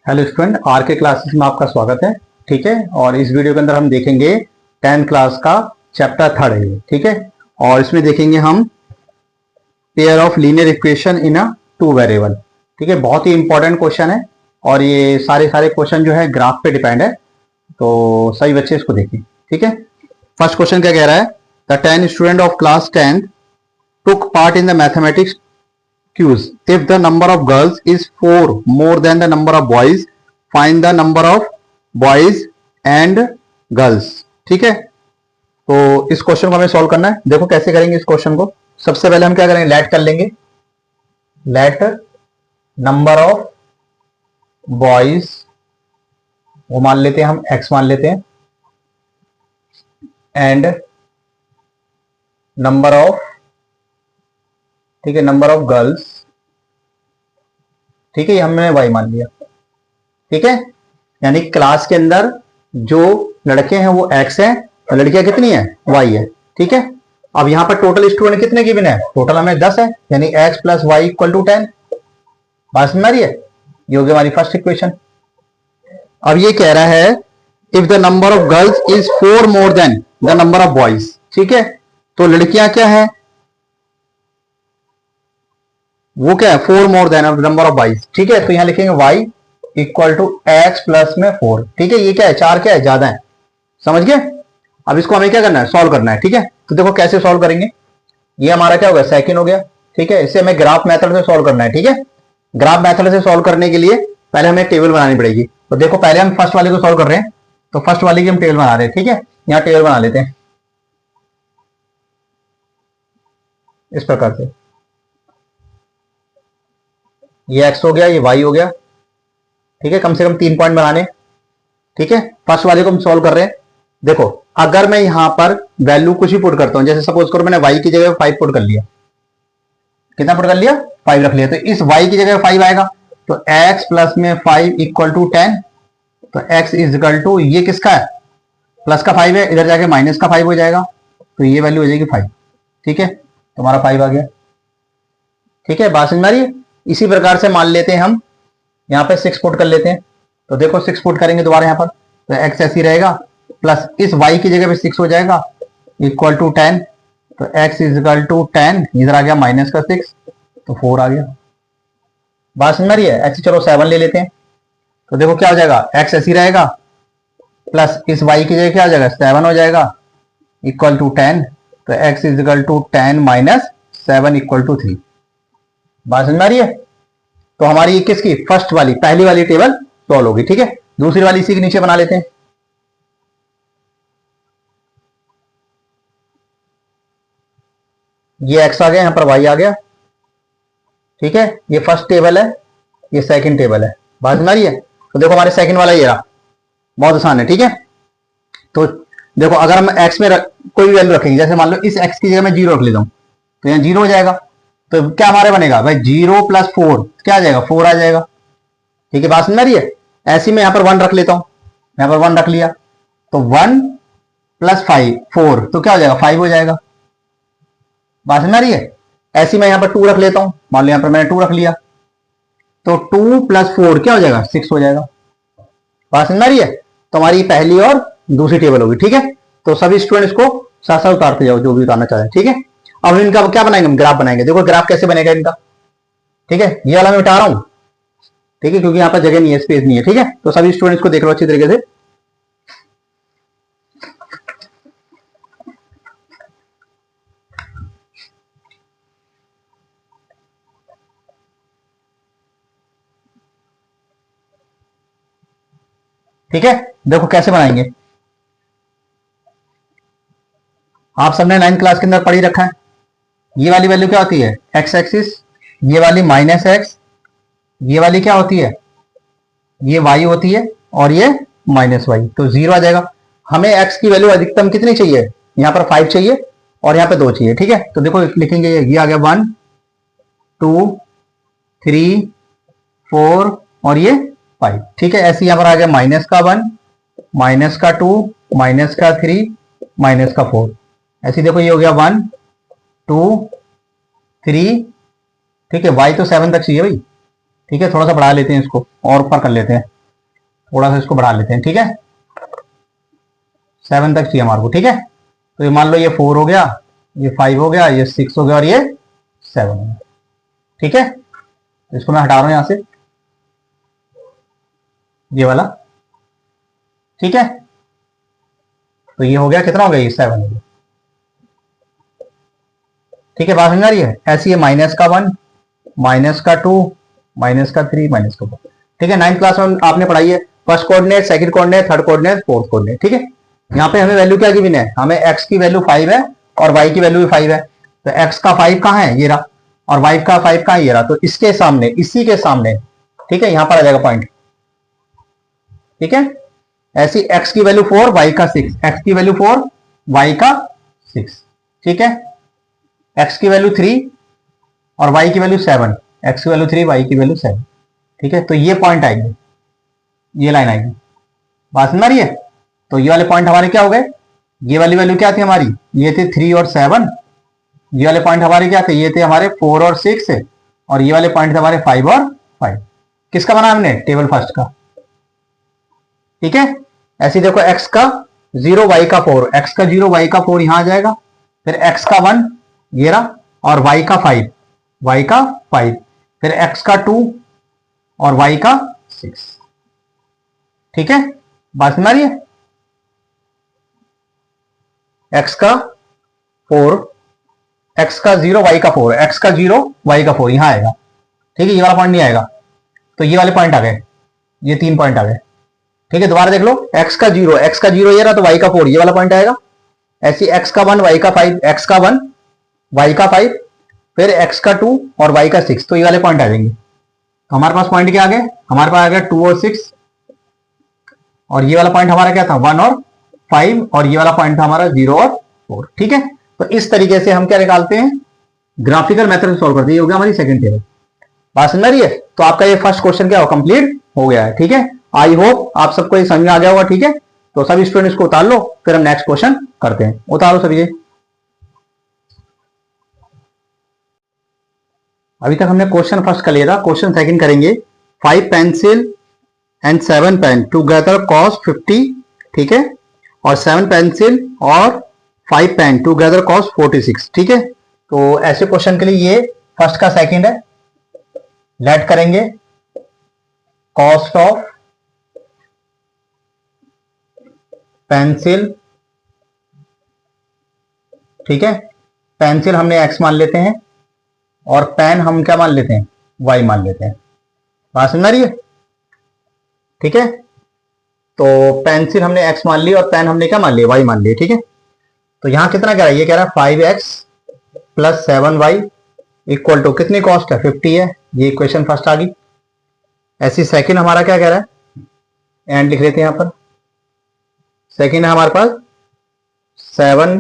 Hello student, are के classes में आपका स्वागत है। ठीक है, और इस वीडियो के अंदर हम देखेंगे 10th क्लास का चैप्टर 3 है, ठीक है। और इसमें देखेंगे हम pair of linear equation in a two variable. ठीक है, बहुत ही इंपॉर्टेंट क्वेश्चन है और ये सारे क्वेश्चन जो है ग्राफ पे डिपेंड है, तो सही बच्चे इसको देखिए। ठीक है, फर्स्ट क्वेश्चन क्या कह रहा है? The 10 student of class 10 took part in the mathematics quiz. If the number of girls is 4 more than the number of boys, find the number of boys and girls. ठीक है, तो इस question को हमें सॉल्व करना है। देखो कैसे करेंगे इस क्वेश्चन को। सबसे पहले हम क्या करेंगे, लेट कर लेंगे। लेट नंबर ऑफ बॉयज वो मान लेते हैं, हम x मान लेते हैं, एंड नंबर ऑफ, ठीक है, नंबर ऑफ गर्ल्स, ठीक है, ये हमने y मान लिया। ठीक है, यानी क्लास के अंदर जो लड़के हैं वो x है और लड़कियां कितनी है, y है। ठीक है, अब यहां पर टोटल स्टूडेंट कितने गिवन है? टोटल हमें 10 है, यानी x plus y equal to 10। बात समझ आ रही है? ये होगी हमारी फर्स्ट इक्वेशन। अब ये कह रहा है if the number of girls is 4 more then the number of boys. ठीक है, तो लड़कियां क्या है, वो क्या है, 4 more than number of boys. ठीक है, तो यहां लिखेंगे y equal to x plus में 4। ठीक है, ये क्या है, 4 क्या है, ज्यादा है। समझ गए? अब इसको हमें क्या करना है, सॉल्व करना है। ठीक है, तो देखो कैसे सॉल्व करेंगे। ये हमारा क्या हो गया, सेकंड हो गया। ठीक है, इसे हमें ग्राफ मेथड से सॉल्व करना है। ठीक है, ग्राफ मेथड से सॉल्व करने के लिए पहले हमें टेबल बनानी पड़ेगी। तो देखो पहले हम फर्स्ट वाले को सॉल्व कर रहे हैं, तो फर्स्ट वाले की हम टेबल बना रहे हैं। ठीक है, यहां टेबल बना लेते हैं इस प्रकार से। ये x हो गया, ये y हो गया। ठीक है, कम से कम 3 पॉइंट बनाने। ठीक है, फर्स्ट वाले को हम सॉल्व कर रहे हैं। देखो अगर मैं यहां पर वैल्यू कुछ भी पुट करता हूं, जैसे सपोज करो मैंने y की जगह 5 पुट कर लिया। कितना पुट कर लिया? 5 रख लिया। तो इस y की जगह 5 आएगा, तो x प्लस में 5 इक्वल टू 10। तो x इज इक्वल टू, ये किसका है, प्लस का 5 है, इधर जाके माइनस का 5 हो जाएगा, तो ये वैल्यू हो जाएगी 5। ठीक है, तुम्हारा 5 आ गया। ठीक है, बात समझ में आ रही है? इसी प्रकार से मान लेते हैं हम यहाँ पे 6 पुट कर लेते हैं। तो देखो 6 पुट करेंगे दोबारा यहाँ पर, तो x ऐसी रहेगा, प्लस इस y की जगह पे 6 हो जाएगा इक्वल टू 10। तो x इज इक्वल टू 10, इधर आ गया माइनस का 6, तो 4 आ गया। बात समझ में आ रही है? ऐसे चलो 7 ले लेते हैं। तो देखो क्या हो जाएगा, x ऐसी रहेगा, प्लस इस y की जगह क्या हो जाएगा, 7 हो जाएगा इक्वल टू 10। तो x is equal to 10 minus 7 equal to 3। बात समझ में आ रही है? तो हमारी ये किसकी, फर्स्ट वाली, पहली वाली टेबल सॉल्व होगी। ठीक है, दूसरी वाली इसी के नीचे बना लेते हैं। ये x आ गया, यहां पर y आ गया। ठीक है, ये फर्स्ट टेबल है, ये सेकंड टेबल है। बात समझ आ रही है? तो देखो हमारे सेकंड वाला ये रहा, बहुत आसान है। ठीक है, तो देखो अगर हम x में कोई भी वैल्यू रखेंगे, जैसे मान लो इस x की जगह मैं 0 रख लेता हूं, तो यहाँ 0 हो जाएगा। तो क्या हमारे बनेगा भाई, 0 प्लस 4 क्या आ जाएगा, 4 आ जाएगा। ठीक है, बात समझ आ रही है? ऐसी मैं यहां पर 1 रख लेता हूं, यहां पर 1 रख लिया, तो 1 प्लस 5 4, तो क्या हो जाएगा, 5 हो जाएगा। बात समझ आ रही है? ऐसी मैं यहां पर 2 रख लेता हूं, मान लो यहां पर मैंने 2 रख लिया, तो 2 प्लस 4 क्या हो जाएगा, 6 हो जाएगा। बात समझ आ रही है? तो हमारी पहली और दूसरी टेबल होगी। ठीक है, तो सभी स्टूडेंट इसको साथ साथ उतारते जाओ जो भी उतारना चाहे। ठीक है, अब इनका क्या बनाएंगे, हम ग्राफ बनाएंगे। देखो ग्राफ कैसे बनेगा इनका। ठीक है, ये वाला मैं उठा रहा हूं, ठीक है, क्योंकि यहां पर जगह नहीं है, स्पेस नहीं है। ठीक है, तो सभी स्टूडेंट्स को देख लो अच्छी तरीके से। ठीक है, देखो कैसे बनाएंगे। आप सबने 9th क्लास के अंदर पढ़ी रखा है, ये वाली वैल्यू क्या होती है, एक्स एक्सिस, ये वाली माइनस एक्स, ये वाली क्या होती है, ये वाई होती है, और ये माइनस वाई। तो 0 आ जाएगा। हमें एक्स की वैल्यू अधिकतम कितनी चाहिए, यहां पर 5 चाहिए और यहां पर 2 चाहिए। ठीक है, तो देखो लिखेंगे, ये आ गया 1 2 3 4 और ये 5। ठीक है, ऐसे यहां पर आ गया माइनस का 1 माइनस का 2 माइनस का 3 माइनस का 4। ऐसे देखो ये हो गया 1 2 3। ठीक है, y तो 7 तक चाहिए भाई। ठीक है, थोड़ा सा बढ़ा लेते हैं इसको और ऊपर कर लेते हैं। थोड़ा सा इसको बढ़ा लेते हैं, ठीक है, 7 तक चाहिए हमारे को, ठीक है। तो ये मान लो ये 4 हो गया, ये 5 हो गया, ये 6 हो गया और ये 7 हो गया, ठीक है। तो इसको मैं हटा रहा हूं यहां से, ये वाला, ठीक है। तो ये हो गया, कितना हो गया, ये 7 हो गया, ठीक है। बात समझ आ रही है। ऐसे ये माइनस का 1, माइनस का 2, माइनस का 3, माइनस का 4, ठीक है। 9th क्लास में आपने पढ़ाई है, first coordinate, second coordinate, third coordinate, fourth coordinate, ठीक है। यहाँ पे हमें वैल्यू क्या गिवन है, हमें x की वैल्यू 5 है और y की वैल्यू भी 5 है। तो x का 5 कहाँ है, ये रहा, और y का 5 कहाँ है, ये रहा। तो इसके सामने, इसी के सामने, ठीक है, यहां पर आ जाएगा पॉइंट, ठीक है। ऐसी x की वैल्यू 4, y का 6, x की वैल्यू 4, y का 6, ठीक है। x की वैल्यू 3 और y की वैल्यू 7, x की वैल्यू 3, y की वैल्यू 7, ठीक है। तो ये पॉइंट आएंगे, ये लाइन आएगी, बात समझ आ रही है। तो ये वाले पॉइंट हमारे क्या हो गए, ये वाली वैल्यू क्या थी हमारी, ये थे 3 और 7, ये वाले पॉइंट हमारे क्या थे, ये थे हमारे 4 और 6, और ये वाले पॉइंट थे हमारे 5 और 5। किसका बना हमने, टेबल फर्स्ट का, ठीक है। ऐसे देखो x का 0, y का 4, x का 0, y का 4 यहां आ जाएगा, फिर x का 1 ये रहा, और y का 5, y का 5, फिर x का 2 और y का 6, ठीक है। बात समझ आ रही है। x का 4, x का 0, y का 4, x का 0, y का 4 यहां आएगा, ठीक है। ये वाला पॉइंट नहीं आएगा, तो ये वाले पॉइंट आ गए, ये 3 पॉइंट आ गए, ठीक है। दोबारा देख लो, x का 0, x का 0 ये रहा, तो y का 4 ये वाला पॉइंट आएगा। ऐसी x का 1, y का 5, x का 1, y का 5, फिर x का 2 और y का 6, तो ये वाले पॉइंट आ जाएंगे। तो हमारे पास पॉइंट क्या आ गए, हमारे पास आ गया 2 और 6, और ये वाला पॉइंट हमारा क्या था, 1 और 5, और ये वाला पॉइंट था हमारा 0 और 4, ठीक है। तो इस तरीके से हम क्या निकालते हैं, ग्राफिकल मेथड से सॉल्व करते हैं। ये हो गया हमारी सेकंड टेबल, बात समझ रही है। तो आपका ये फर्स्ट क्वेश्चन क्या हो, कंप्लीट हो गया है, ठीक है। आई होप आप सबको ये समझ में आ गया होगा, ठीक है। तो सभी स्टूडेंट्स को उतार लो, फिर हम नेक्स्ट क्वेश्चन करते हैं। उतारो सभी। अभी तक हमने क्वेश्चन फर्स्ट कर लिया था, क्वेश्चन सेकंड करेंगे। 5 pencil and 7 pen together cost 50, ठीक है, और 7 पेंसिल और 5 पेन टुगेदर कॉस्ट 46, ठीक है। तो ऐसे क्वेश्चन के लिए ये फर्स्ट का सेकंड है, लेट करेंगे कॉस्ट ऑफ पेंसिल, ठीक है, पेंसिल हमने x मान लेते हैं और पेन हम क्या मान लेते हैं, y मान लेते हैं। बात समझ आ रही है, ठीक है। तो पेंसिल हमने x मान ली और पेन हमने क्या मान लिया, y मान लिया, ठीक है। तो यहां कितना कह रहा है, ये कह रहा है 5x plus 7y equal to कितनी कॉस्ट है, 50 है। ये इक्वेशन फर्स्ट आ गई। ऐसी सेकंड हमारा क्या कह रहा है, एंड लिख लेते हैं यहां पर। सेकंड है हमारे पास 7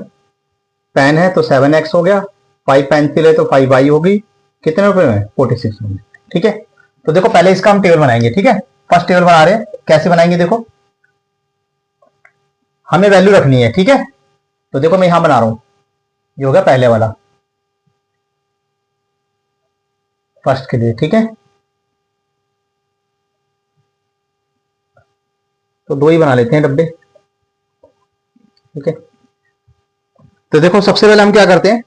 पेन है तो 7x हो गया, 5 पेंसिल है तो 5y होगी, कितने रुपए में, 46 होंगे, ठीक है। तो देखो पहले इसका हम टेबल बनाएंगे, ठीक है। फर्स्ट टेबल बना रहे हैं, कैसे बनाएंगे देखो, हमें वैल्यू रखनी है, ठीक है। तो देखो मैं यहां बना रहा हूं, ये होगा पहले वाला फर्स्ट के लिए, ठीक है। तो 2 ही बना लेते हैं डब्बे, ठीक है। तो देखो सबसे पहले हम क्या करते हैं,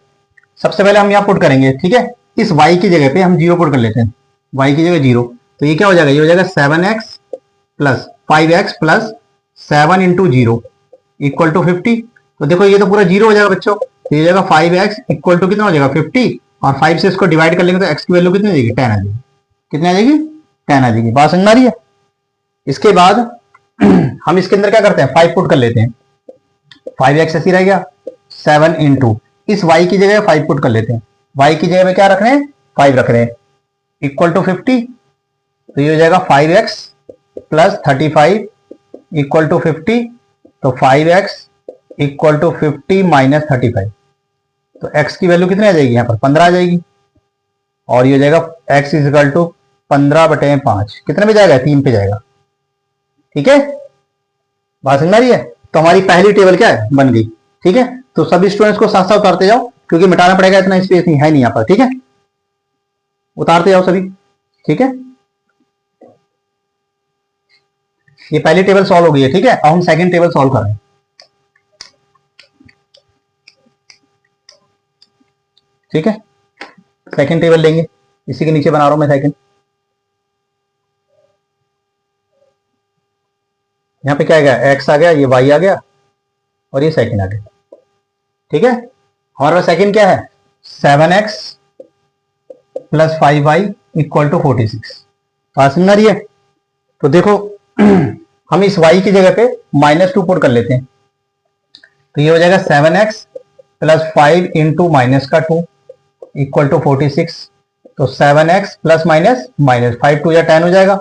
सबसे पहले हम यहां पुट करेंगे, ठीक है। इस y की जगह पे हम 0 पुट कर लेते हैं, y की जगह 0। तो ये क्या हो जाएगा, ये हो जाएगा 7x plus 5x plus 7 into 0 equal to 50। तो देखो ये तो पूरा 0 हो जाएगा बच्चों, तो ये जाएगा 5x इक्वल टू कितना हो जाएगा 50, और 5 से इसको डिवाइड कर लेंगे तो x की वैल्यू कितनी आ जाएगी, 10 आ जाएगी। कितनी आ जाएगी, 10 आ जाएगी। बात समझ में आ रही है। इसके बाद हम इसके अंदर क्या करते हैं, 5 पुट कर लेते हैं, 5x ऐसी रह गया, 7 इंटू इस y की जगह 5 पुट कर लेते हैं, y की जगह पे क्या रख रहे हैं, 5 रख रहे हैं, इक्वल टू 50। तो ये हो जाएगा 5x प्लस 35 इक्वल टू 50। तो 5x इक्वल टू 50 माइनस 35, तो x की वैल्यू कितनी आ जाएगी, यहां पर 15 आ जाएगी। और ये हो जाएगा x इज इक्वल टू 15/5, कितने पे जाएगा, 3 पे जाएगा, ठीक है। बात समझ आ रही है। तो हमारी पहली टेबल क्या है, बन गई, ठीक है। तो सभी स्टूडेंट्स को साथ साथ उतारते जाओ, क्योंकि मिटाना पड़ेगा, इतना स्पेस नहीं है नहीं यहाँ पर, ठीक है। उतारते जाओ सभी, ठीक है। ये पहली टेबल सॉल्व हो गई है, ठीक है। अब हम सेकंड टेबल सॉल्व कर रहे हैं, ठीक है। सेकंड टेबल लेंगे, इसी के नीचे बना रहा हूं मैं सेकंड। यहां पे क्या आ गया, एक्स आ गया, ये वाई आ गया और ये सेकंड आ गया, ठीक है। हमारे पास सेकंड क्या है, 7x plus 5y equal to 46। बात समझ आ रही है। तो देखो हम इस y की जगह पे -2 पुट कर लेते हैं, तो ये हो जाएगा 7x प्लस 5 इंटू माइनस का 2 इक्वल टू 46। तो 7x प्लस माइनस माइनस 5 2 या 10 हो जाएगा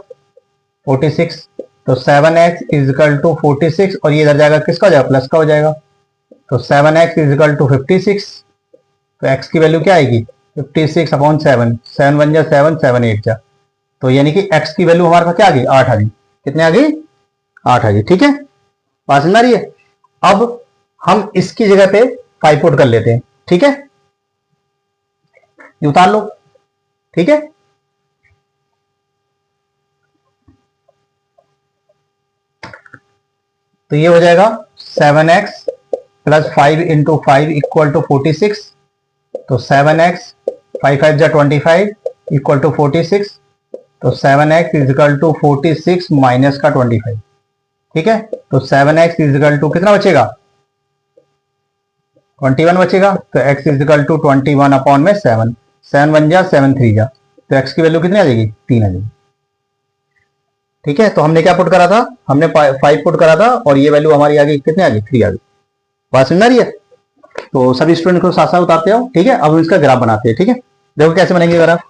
46। तो 7x इजिकल टू 46 और ये इधर जाएगा किसका हो जाएगा, प्लस का हो जाएगा। तो 7x इजिकल टू 56। तो x की वैल्यू क्या आएगी, 56 अपॉन 7, 7 1 जा 7, 7 8 जा, तो यानी कि x की वैल्यू हमारे पास क्या आ गई, 8 आ गई। कितने आ गई, 8 आ गई, ठीक है। बात समझ आ रही है। अब हम इसकी जगह पे 5 पुट कर लेते हैं, ठीक है। ये उतार लो, ठीक है। तो ये हो जाएगा 7x plus 5 into 5 equal to 46। तो 7x 5 5 जा 25 इक्वल टू 46। तो 7x इजिकल टू 46 माइनस का 25, ठीक है। तो 7x इजिकल टू कितना बचेगा, 21 बचेगा। तो x इजिकल टू 21 अपॉन में 7, 7 1 जा 7 3 जा, तो x की वैल्यू कितनी आ जाएगी, 3 आ जाएगी, ठीक है। तो हमने क्या पुट करा था, हमने 5 पुट करा था और ये वैल्यू हमारी आ गई, कितने आ गई, 3 आ गई। बात समझ आ रही है। तो सभी स्टूडेंट को साथ साथ उतारते हो, ठीक है। अब हम इसका ग्राफ बनाते हैं, ठीक है। देखो कैसे बनेंगे ग्राफ।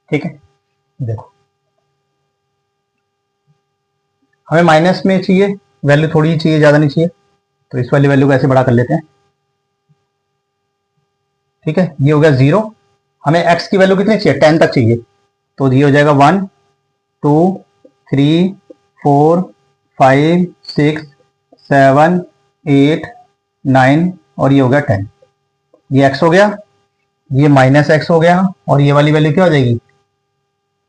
ठीक है, देखो हमें माइनस में चाहिए वैल्यू, थोड़ी चाहिए, ज्यादा नहीं चाहिए, तो इस वाली वैल्यू को ऐसे बड़ा कर लेते हैं, ठीक है। ये हो गया 0। हमें x की वैल्यू कितनी चाहिए, 10 तक चाहिए, तो ये हो जाएगा 1 2 3 4 5 6 7 8 9 और ये हो गया 10। ये x हो गया, ये माइनस एक्स हो गया और ये वाली वैल्यू क्या हो जाएगी,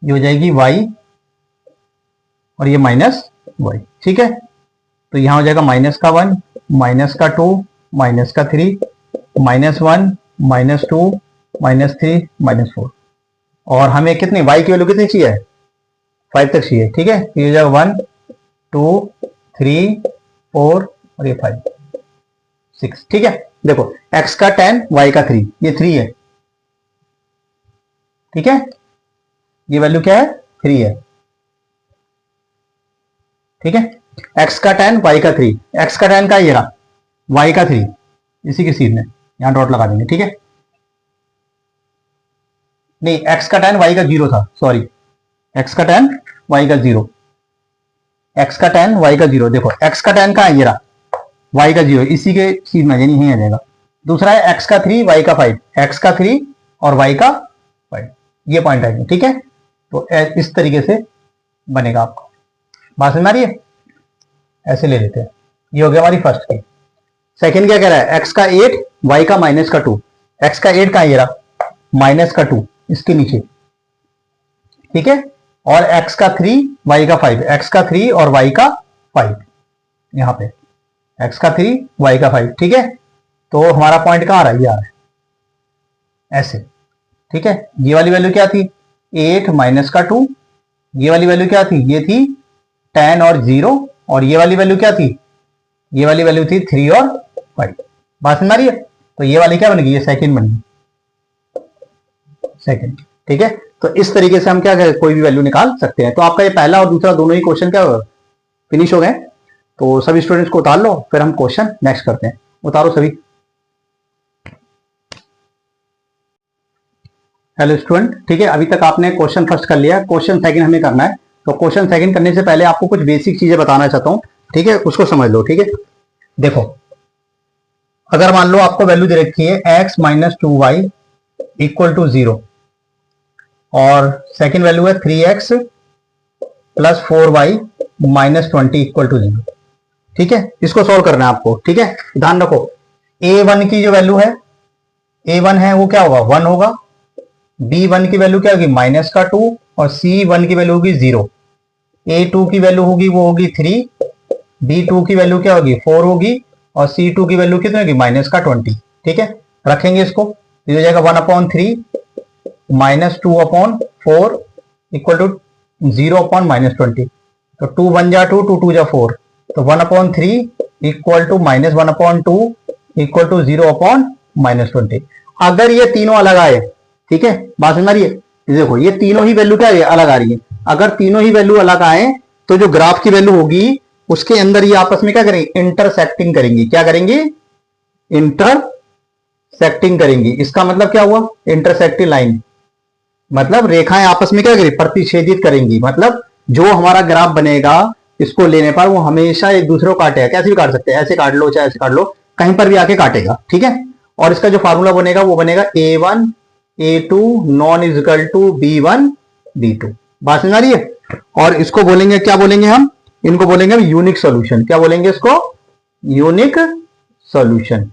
ये हो जाएगी y और ये माइनस y, ठीक है। तो यहां हो जाएगा माइनस का 1 माइनस का 2 माइनस का 3 -1 -2 -3 -4 और हमें कितनी y की वैल्यू कितनी चाहिए, 5 तक चाहिए, ठीक है। ये हो जाएगा 1 2 3 4 और ये 5 6, ठीक है। देखो x का 10 y का 3, ये 3 है, ठीक है। ये वैल्यू क्या है, 3 है, ठीक है। x का 10 y का 3, x का 10 का ये रहा, y का 3 इसी की सीध में यहां डॉट लगा देंगे, ठीक है। नहीं x का 10 y का 0 था, सॉरी, x का 10 y का 0, x का 10 y का 0। देखो x का 10 का ये रहा, y का 0 इसी के सीध में यानी यहीं आ जाएगा। दूसरा है x का 3 y का 5, x का 3 और y का 5, ये पॉइंट आएंगे, ठीक है। तो इस तरीके से बनेगा आपको, बात समझ आ रही है। ऐसे ले लेते हैं, ये हो गया हमारी फर्स्ट की। सेकंड क्या कह रहा है, x का 8 y का माइनस का 2, x का 8 का ये रहा, माइनस का 2 इसके नीचे, ठीक है। और x का 3 y का 5, x का 3 और y का 5 यहां पे, x का 3 y का 5, ठीक है। तो हमारा पॉइंट कहां आ रहा है, ये आ रहा है ऐसे, ठीक है। ये वाली वैल्यू क्या थी, 8 माइनस का 2, ये वाली वैल्यू क्या थी, ये थी 10 और 0 और ये वाली वैल्यू क्या थी, ये वाली वैल्यू थी 3 और 5। बात समझ आ रही है। तो ये वाली क्या बनेगी, ये सेकंड बनेगी, सेकंड, ठीक है। तो इस तरीके से हम क्या करें, कोई भी वैल्यू निकाल सकते हैं। तो आपका ये पहला और दूसरा दोनों ही क्वेश्चन क्या फिनिश हो गए। तो सभी स्टूडेंट्स को उतार लो, फिर हम क्वेश्चन नेक्स्ट करते हैं। उतारो सभी। हेलो स्टूडेंट, ठीक है। अभी तक आपने क्वेश्चन फर्स्ट कर लिया, क्वेश्चन सेकंड हमें करना है। तो क्वेश्चन सेकंड करने से पहले आपको कुछ बेसिक चीजें बताना चाहता हूं, ठीक है, उसको समझ लो, ठीक है। देखो अगर मान लो आपको वैल्यू दे रखी है x minus 2y equal to 0, और सेकेंड वैल्यू है 3x plus 4y minus 20 equal to 0। ठीक है, इसको सॉल्व करना है आपको। ठीक है, ध्यान रखो a1 की जो वैल्यू है, a1 है वो क्या होगा 1 होगा, b1 की वैल्यू क्या होगी माइनस का 2 और c1 की वैल्यू होगी 0, a2 की वैल्यू होगी वो होगी 3, b2 की वैल्यू क्या होगी 4 होगी और c2 की वैल्यू कितनी होगी माइनस का 20। ठीक है, रखेंगे इसको, ये हो जाएगा 1/3 माइनस 2/4 इक्वल टू 0/-20। तो 2 1 जा 2, 2 2 जा 4, तो 1/3 equal to minus 1/2 equal to 0/-20। अगर ये तीनों अलग आए, ठीक है बात समझ रही है, देखो ये तीनों ही वैल्यू क्या है अलग आ रही है, अगर तीनों ही वैल्यू अलग आए तो जो ग्राफ की वैल्यू होगी उसके अंदर ये आपस में क्या करेंगे इंटरसेक्टिंग करेंगी। क्या करेंगी इंटरसेक्टिंग करेंगी। इसका मतलब क्या हुआ इंटरसेक्टिंग लाइन, मतलब रेखाएं आपस में क्या करेंगी प्रतिच्छेदित करेंगी। मतलब जो हमारा ग्राफ बनेगा इसको लेने पर वो हमेशा एक दूसरे को काटेगा, कैसे भी काट सकते हैं, ऐसे काट लो चाहे ऐसे काट लो, कहीं पर भी आके काटेगा। ठीक है, और इसका जो फार्मूला बनेगा वो बनेगा a1 a2 non equal to b1 b2। बात समझ आ रही है। और इसको बोलेंगे क्या बोलेंगे हम, इनको बोलेंगे हम यूनिक सॉल्यूशन। क्या बोलेंगे इसको यूनिक सॉल्यूशन।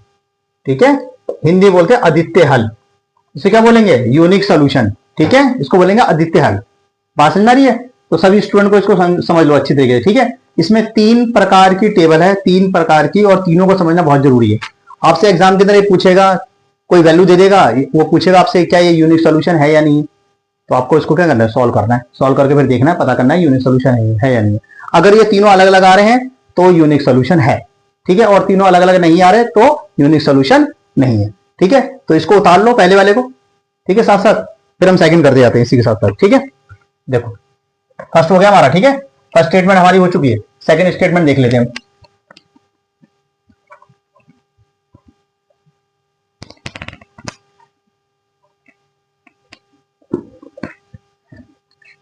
ठीक है, हिंदी बोलते हैं अद्वितीय हल, इसे क्या बोलेंगे यूनिक सॉल्यूशन। ठीक है, इसको बोलेंगे अद्वितीय हल। बात समझ आ रही है। तो सभी स्टूडेंट को इसको समझ लो अच्छी तरीके से। ठीक है, इसमें 3 प्रकार की टेबल है, 3 प्रकार की, और तीनों को समझना बहुत जरूरी है। आपसे एग्जाम के अंदर ये पूछेगा, कोई वैल्यू दे देगा, वो पूछेगा आपसे क्या ये यूनिक सॉल्यूशन है या नहीं, तो आपको इसको क्या करना है सॉल्व करना है, सॉल्व करके फिर देखना है, पता करना है यूनिक सॉल्यूशन है या नहीं। अगर ये तीनों अलग अलग आ रहे हैं तो यूनिक सॉल्यूशन है। ठीक है, और तीनों अलग अलग नहीं आ रहे तो यूनिक सॉल्यूशन नहीं है। ठीक है, तो इसको उतार लो पहले वाले को। ठीक है, साथ साथ फिर हम सेकंड करते जाते हैं इसी के साथ साथ। ठीक है, देखो फर्स्ट हो गया हमारा। ठीक है, फर्स्ट स्टेटमेंट हमारी हो चुकी है, सेकंड स्टेटमेंट देख लेते हैं हम।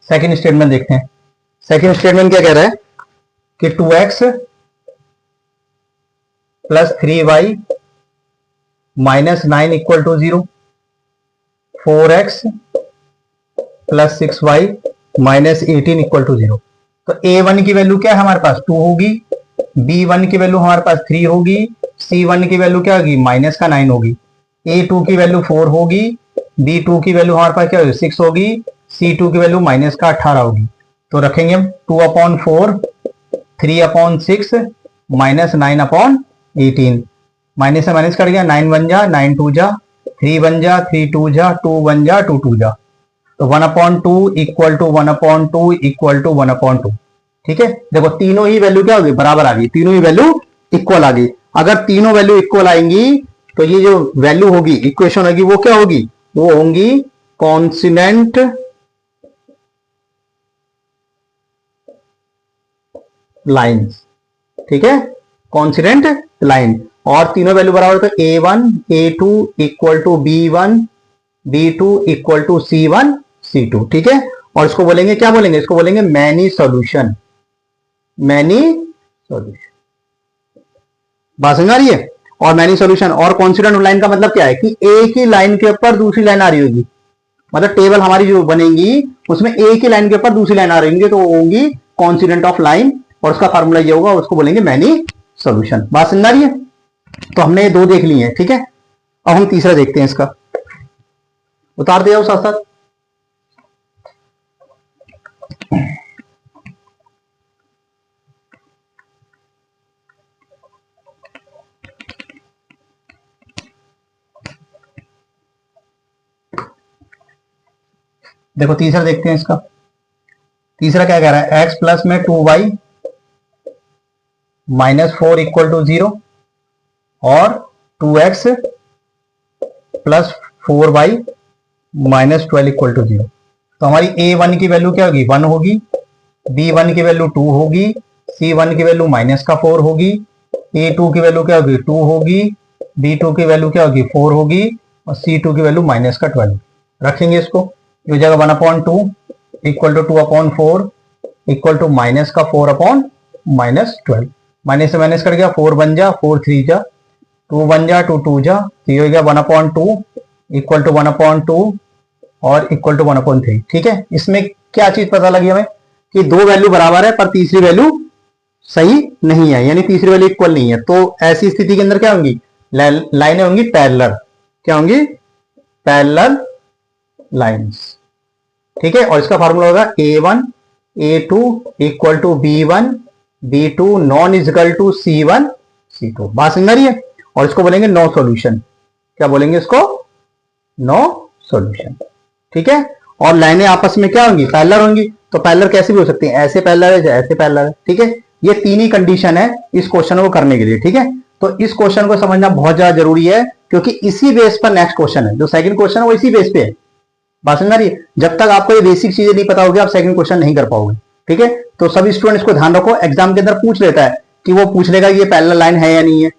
सेकंड स्टेटमेंट देखते हैं। सेकंड स्टेटमेंट क्या कह रहा है कि 2x plus 3y minus 9 equal to 0, 4x plus 6y minus 18 equal to 0। तो a1 की वैल्यू क्या है हमारे पास 2 होगी, b1 की वैल्यू हमारे पास 3 होगी, c1 की वैल्यू क्या होगी माइनस का 9 होगी, a2 की वैल्यू 4 होगी, b2 की वैल्यू हमारे पास क्या होगी 6 होगी, c2 की वैल्यू माइनस का 18 होगी। तो रखेंगे हम 2/4 3/6 माइनस 9/18, माइनस से माइनस कट गया, 9 1 जा 9 2 जा 3 1 जा 3 2 जा 2 1 जा 2 2 जा, तो 1/2 इक्वल टू 1/2 इक्वल टू 1/2। ठीक है, देखो तीनों ही वैल्यू क्या होगी बराबर आ गई, तीनों ही वैल्यू इक्वल आ गई। अगर तीनों वैल्यू इक्वल आएंगी तो ये जो वैल्यू होगी इक्वेशन होगी वो क्या होगी, वो होंगी कॉन्सिनेंट लाइंस। ठीक है, कॉन्सिडेंट लाइन, और तीनों वैल्यू बराबर, तो a1 a2 equal to b1 b2 equal to c1 c2। ठीक है, और इसको बोलेंगे क्या बोलेंगे, इसको बोलेंगे मैनी सॉल्यूशन, मैनी सॉल्यूशन। बात समझ आ रही है। और मैनी सॉल्यूशन और कॉन्सिडेंट लाइन का मतलब क्या है कि एक ही लाइन के ऊपर दूसरी लाइन आ रही होगी, मतलब टेबल हमारी जो बनेगी उसमें एक ही लाइन के ऊपर दूसरी लाइन आ रही होंगी, तो वो होगी कॉन्सिडेंट ऑफ लाइन, और उसका फार्मूला ये होगा, उसको बोलेंगे मैनी सॉल्यूशन। बात समझ आ रही है। तो हमने 2 देख लिए हैं। ठीक है, अब हम तीसरा देखते हैं, इसका उतार दिया साथ साथ। देखो तीसरा देखते हैं इसका। तीसरा क्या कह रहा है, x प्लस में 2y माइनस 4 इक्वल टू 0 और 2x plus 4y minus 12 equal to 0। तो हमारी a1 की वैल्यू क्या होगी 1 होगी, b1 की वैल्यू 2 होगी, c1 की वैल्यू माइनस का 4 होगी, a2 की वैल्यू क्या होगी 2 होगी, b2 की वैल्यू क्या होगी 4 होगी, और c2 की वैल्यू माइनस का 12। रखेंगे इसको, ये जगह 1/2 equal to 2/4 equal to minus का 4/-12, माइनस से माइनस कर गया, 4 1 जा 4 3 जा 2 1 जा 2 2 जा, तो ये हो गया 1/2 इक्वल टू 1/2 और इक्वल टू 1/3। ठीक है, इसमें क्या चीज पता लगी हमें कि दो वैल्यू बराबर है पर तीसरी वैल्यू सही नहीं है, यानी तीसरी वैल्यू इक्वल नहीं है। तो ऐसी स्थिति के अंदर क्या होंगी, लाइनें होंगी पैरेलल। क्या होंगी, पैरेलल लाइंस। ठीक है, और इसका फॉर्मूला होगा A1 A2 equal to B1 B2 non equal to C1 C2। बात समझ आ रही है। और इसको बोलेंगे नो सॉल्यूशन। क्या बोलेंगे इसको, नो सॉल्यूशन। ठीक है, और लाइनें आपस में क्या होंगी, पैरेलल होंगी। तो पैरेलल कैसे भी हो सकती है, ऐसे पैरेलल है या ऐसे पैरेलल है। ठीक है, ये तीन ही कंडीशन है इस क्वेश्चन को करने के लिए। ठीक है, तो इस क्वेश्चन को समझना बहुत ज्यादा जरूरी है, क्योंकि इसी बेस पर नेक्स्ट क्वेश्चन है, जो सेकंड क्वेश्चन है वो इसी बेस पे है। बात समझ आ रही है। जब तक आपको ये बेसिक चीजें नहीं पता होगी आप सेकंड क्वेश्चन नहीं कर पाओगे। ठीक है, तो सभी स्टूडेंट इसको ध्यान रखो, एग्जाम के अंदर पूछ लेता है कि वो पूछ लेगा ये पैरेलल लाइन है या नहीं है।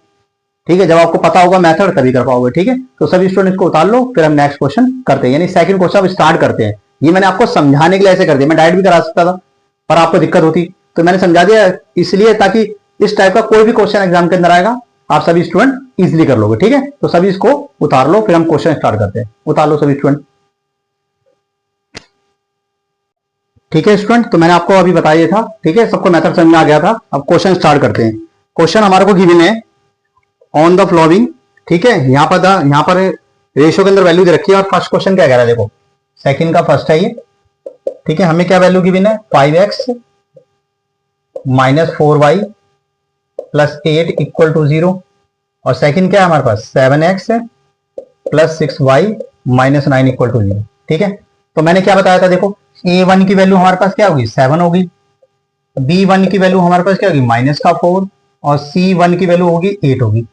ठीक है, जब आपको पता होगा मेथड तभी कर पाओगे। ठीक है, तो सभी स्टूडेंट इसको उतार लो, फिर हम नेक्स्ट क्वेश्चन करते हैं, यानी सेकंड क्वेश्चन अब स्टार्ट करते हैं। ये मैंने आपको समझाने के लिए ऐसे कर दिया, मैं डायरेक्ट भी करा सकता था पर आपको दिक्कत होती, तो मैंने समझा दिया इसलिए ताकि इस टाइप का कोई भी क्वेश्चन एग्जाम के अंदर आएगा आप सभी स्टूडेंट इजिली कर लोगे। ठीक है, तो सभी इसको उतार लो, फिर हम क्वेश्चन स्टार्ट करते हैं। उतार लो सभी स्टूडेंट। ठीक है स्टूडेंट, तो मैंने आपको अभी बताया था। ठीक है, सबको मेथड समझ में आ गया था। अब क्वेश्चन स्टार्ट करते हैं। क्वेश्चन हमारे को गिवन है ऑन द फ्लोविंग। ठीक है, यहाँ पर रेशियो के अंदर वैल्यू दे रखी है, और फर्स्ट क्वेश्चन क्या कह रहा है, देखो सेकंड का फर्स्ट है ये। ठीक है, हमें क्या वैल्यू गिवन है, 5x minus 4y plus 8 equal to 0। और सेकंड क्या है हमारे पास, 7x plus 6y minus 9 equal to 0। ठीक है, तो मैंने क्या बताया था, देखो A1 की वैल्यू हमारे पास क्या होगी, 7 होगी। B1 की वैल्यू हमारे पास क्या होगी, माइनस का 4। और C1 की वैल्यू होगी 8 होगी।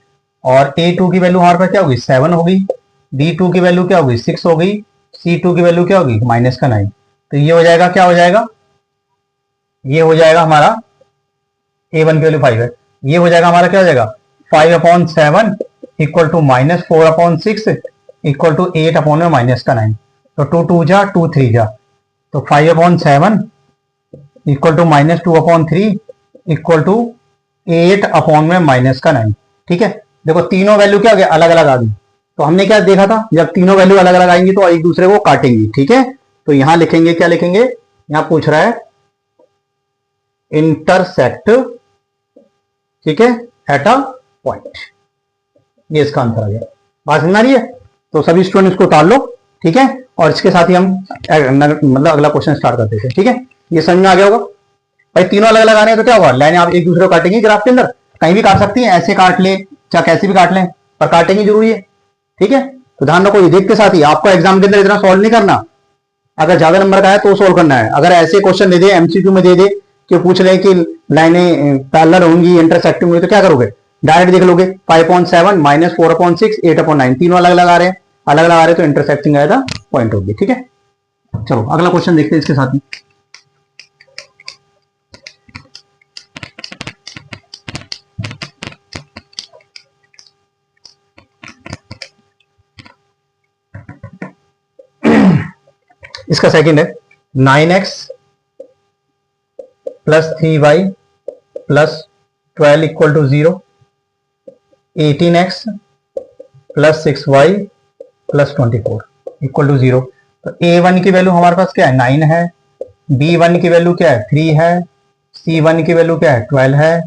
और A2 की वैल्यू हमारे पास क्या होगी, 7 होगी। B2 की वैल्यू क्या होगी, 6 होगी। C2 की वैल्यू क्या होगी, माइनस का 9। तो ये हो जाएगा, क्या हो जाएगा, ये हो जाएगा हमारा A1 की वैल्यू 5 है। ये हो जाएगा हमारा, क्या हो जाएगा, 5/7 equal to minus 4/6 equal to 8 में माइनस का 9। तो 2 2 जा 2 3 जा, तो 5/7 equal to minus 2/3 equal to 8 में माइनस का 9। ठीक है, देखो तीनों वैल्यू क्या हो गया, अलग अलग आ गई। तो हमने क्या देखा था, जब तीनों वैल्यू अलग अलग आएंगी तो एक दूसरे को काटेंगी। ठीक है, तो यहां लिखेंगे, क्या लिखेंगे, यहां पूछ रहा है इंटरसेक्ट। ठीक है, एट अ पॉइंट, ये इसका आंसर आ गया। बात समझ आ रही है। तो सभी स्टूडेंट इसको उतार लो। ठीक है, और इसके साथ ही हम मतलब अगला क्वेश्चन स्टार्ट करते हैं। ठीक है, ये समझ में आ गया होगा। भाई तीनों अलग अलग आ रहे हैं तो क्या होगा, लाइन आप एक दूसरे को काटेंगे ग्राफ के अंदर, कहीं भी काट सकती है, ऐसे काट ले चाहे कैसे भी काट लें, पर काटेंगे जरूरी है। ठीक है, तो ध्यान रखो, ये देखते साथ ही आपको एग्जाम के अंदर इतना सॉल्व नहीं करना। अगर ज्यादा नंबर का है तो सॉल्व करना है। अगर ऐसे क्वेश्चन दे दे एमसीक्यू में दे दे कि पूछ रहे कि लाइनें पैरेलल होंगी, इंटरसेक्टिंग होंगी, तो क्या करोगे, डायरेक्ट देख लोगे 5/7 माइनस 4/6 8/9, तीनों अलग अलग आ रहे हैं, अलग अलग आ रहे हैं, तो इंटरसेक्टिंग आएगा पॉइंट होगी। ठीक है, चलो अगला क्वेश्चन देखते हैं इसके साथ में। इसका सेकंड है 9x plus 3y plus 12 equal to 0, 18x plus 6y plus 24 equal to 0। तो A1 की वैल्यू हमारे पास क्या है, 9 है। B1 की वैल्यू क्या है, 3 है। C1 की वैल्यू क्या है, 12 है।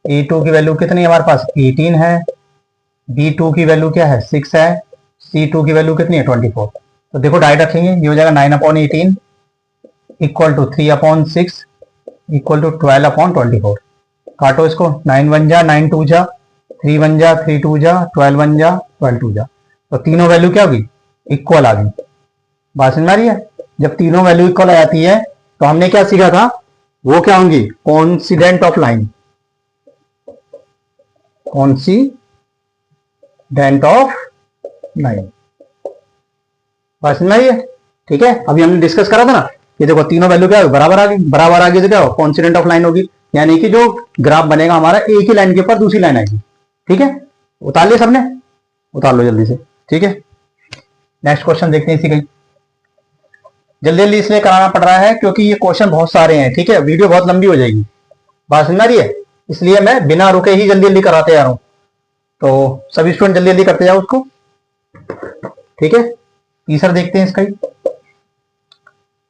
A2 की वैल्यू कितनी है हमारे पास, 18 है। B2 की वैल्यू क्या है, 6 है। C2 की वैल्यू कितनी है, 24। तो देखो डायरेक्ट रखेंगे, ये हो जाएगा 9/18 इक्वल टू 3/6 इक्वल टू 12/24। काटो इसको, 9 1 जा 9 2 जा, 3 1 जा 3 2 जा, 12 1 जा 12 2 जा। तो तीनों वैल्यू क्या होगी, इक्वल आ गई। बात समझ में आ रही है। जब तीनों वैल्यू इक्वल आ जाती है तो हमने क्या सीखा था, वो क्या होंगी, coincident of line, coincident of line. बात समझ में आई है। ठीक है, अभी हमने डिस्कस करा था ना, ये देखो तीनों वैल्यू क्या होगी, बराबर आ गई। बराबर आ गई तो क्या हो, कोइंसिडेंट ऑफ लाइन होगी, यानी कि जो ग्राफ बनेगा हमारा एक ही लाइन के ऊपर दूसरी लाइन आएगी। ठीक है, उतार लिया सबने, उतार लो जल्दी से। ठीक है, नेक्स्ट क्वेश्चन देखते हैं इसी का। जल्दी जल्दी इसलिए कराना पड़ रहा है क्योंकि ये क्वेश्चन बहुत सारे हैं। ठीक है, वीडियो बहुत लंबी हो जाएगी। बात समझ आ रही है, इसलिए मैं बिना रुके ही जल्दी जल्दी कराते जा रहा हूं। तो सभी स्टूडेंट जल्दी जल्दी करते जाओ उसको। ठीक है, तीसरा देखते हैं इसका ही।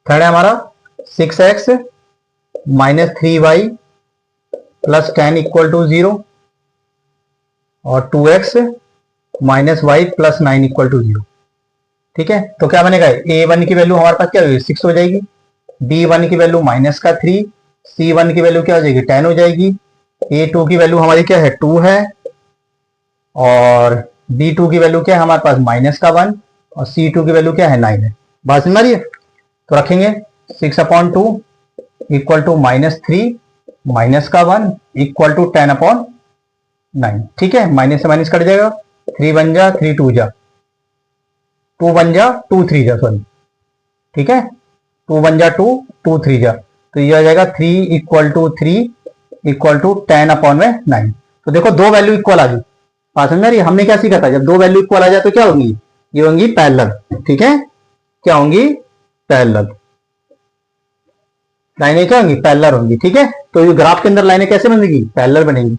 थर्ड है हमारा 6x minus 3y plus 10 equal to 0 और 2x minus y plus 9 equal to 0। ठीक है, तो क्या बनेगा, a1 की वैल्यू हमारे पास क्या होगी 6 हो जाएगी, b1 की वैल्यू माइनस का 3, c1 की वैल्यू क्या हो जाएगी 10 हो जाएगी, a2 की वैल्यू हमारी क्या है 2 है, और b2 की वैल्यू क्या है हमारे पास माइनस का 1, और c2 की वैल्यू क्या है 9 है। बात समझ आ रही है? तो रखेंगे 6/2 इक्वल टू माइनस 3 माइनस का 1 इक्वल टू 10/9। ठीक है, माइनस से माइनस कट जाएगा, 3 बन जा 3 2 जा 2 बन जा 2 3 जा सॉरी। ठीक है, 2 बन जा 2 2 3 जा, तो ये आ जाएगा 3 इक्वल टू 3 इक्वल टू 10/9। तो देखो दो वैल्यू इक्वल आ गई। बात समझ रही है? हमने क्या सीखा था, जब दो वैल्यू इक्वल आ जाए तो क्या होंगी, ये होंगी पैरेलल। ठीक है, क्या होंगी पैरेलल, लाइनें क्या होंगी पैरेलल होंगी। ठीक है, तो ये ग्राफ के अंदर लाइनें कैसे बनेगी, पैरेलल बनेगी।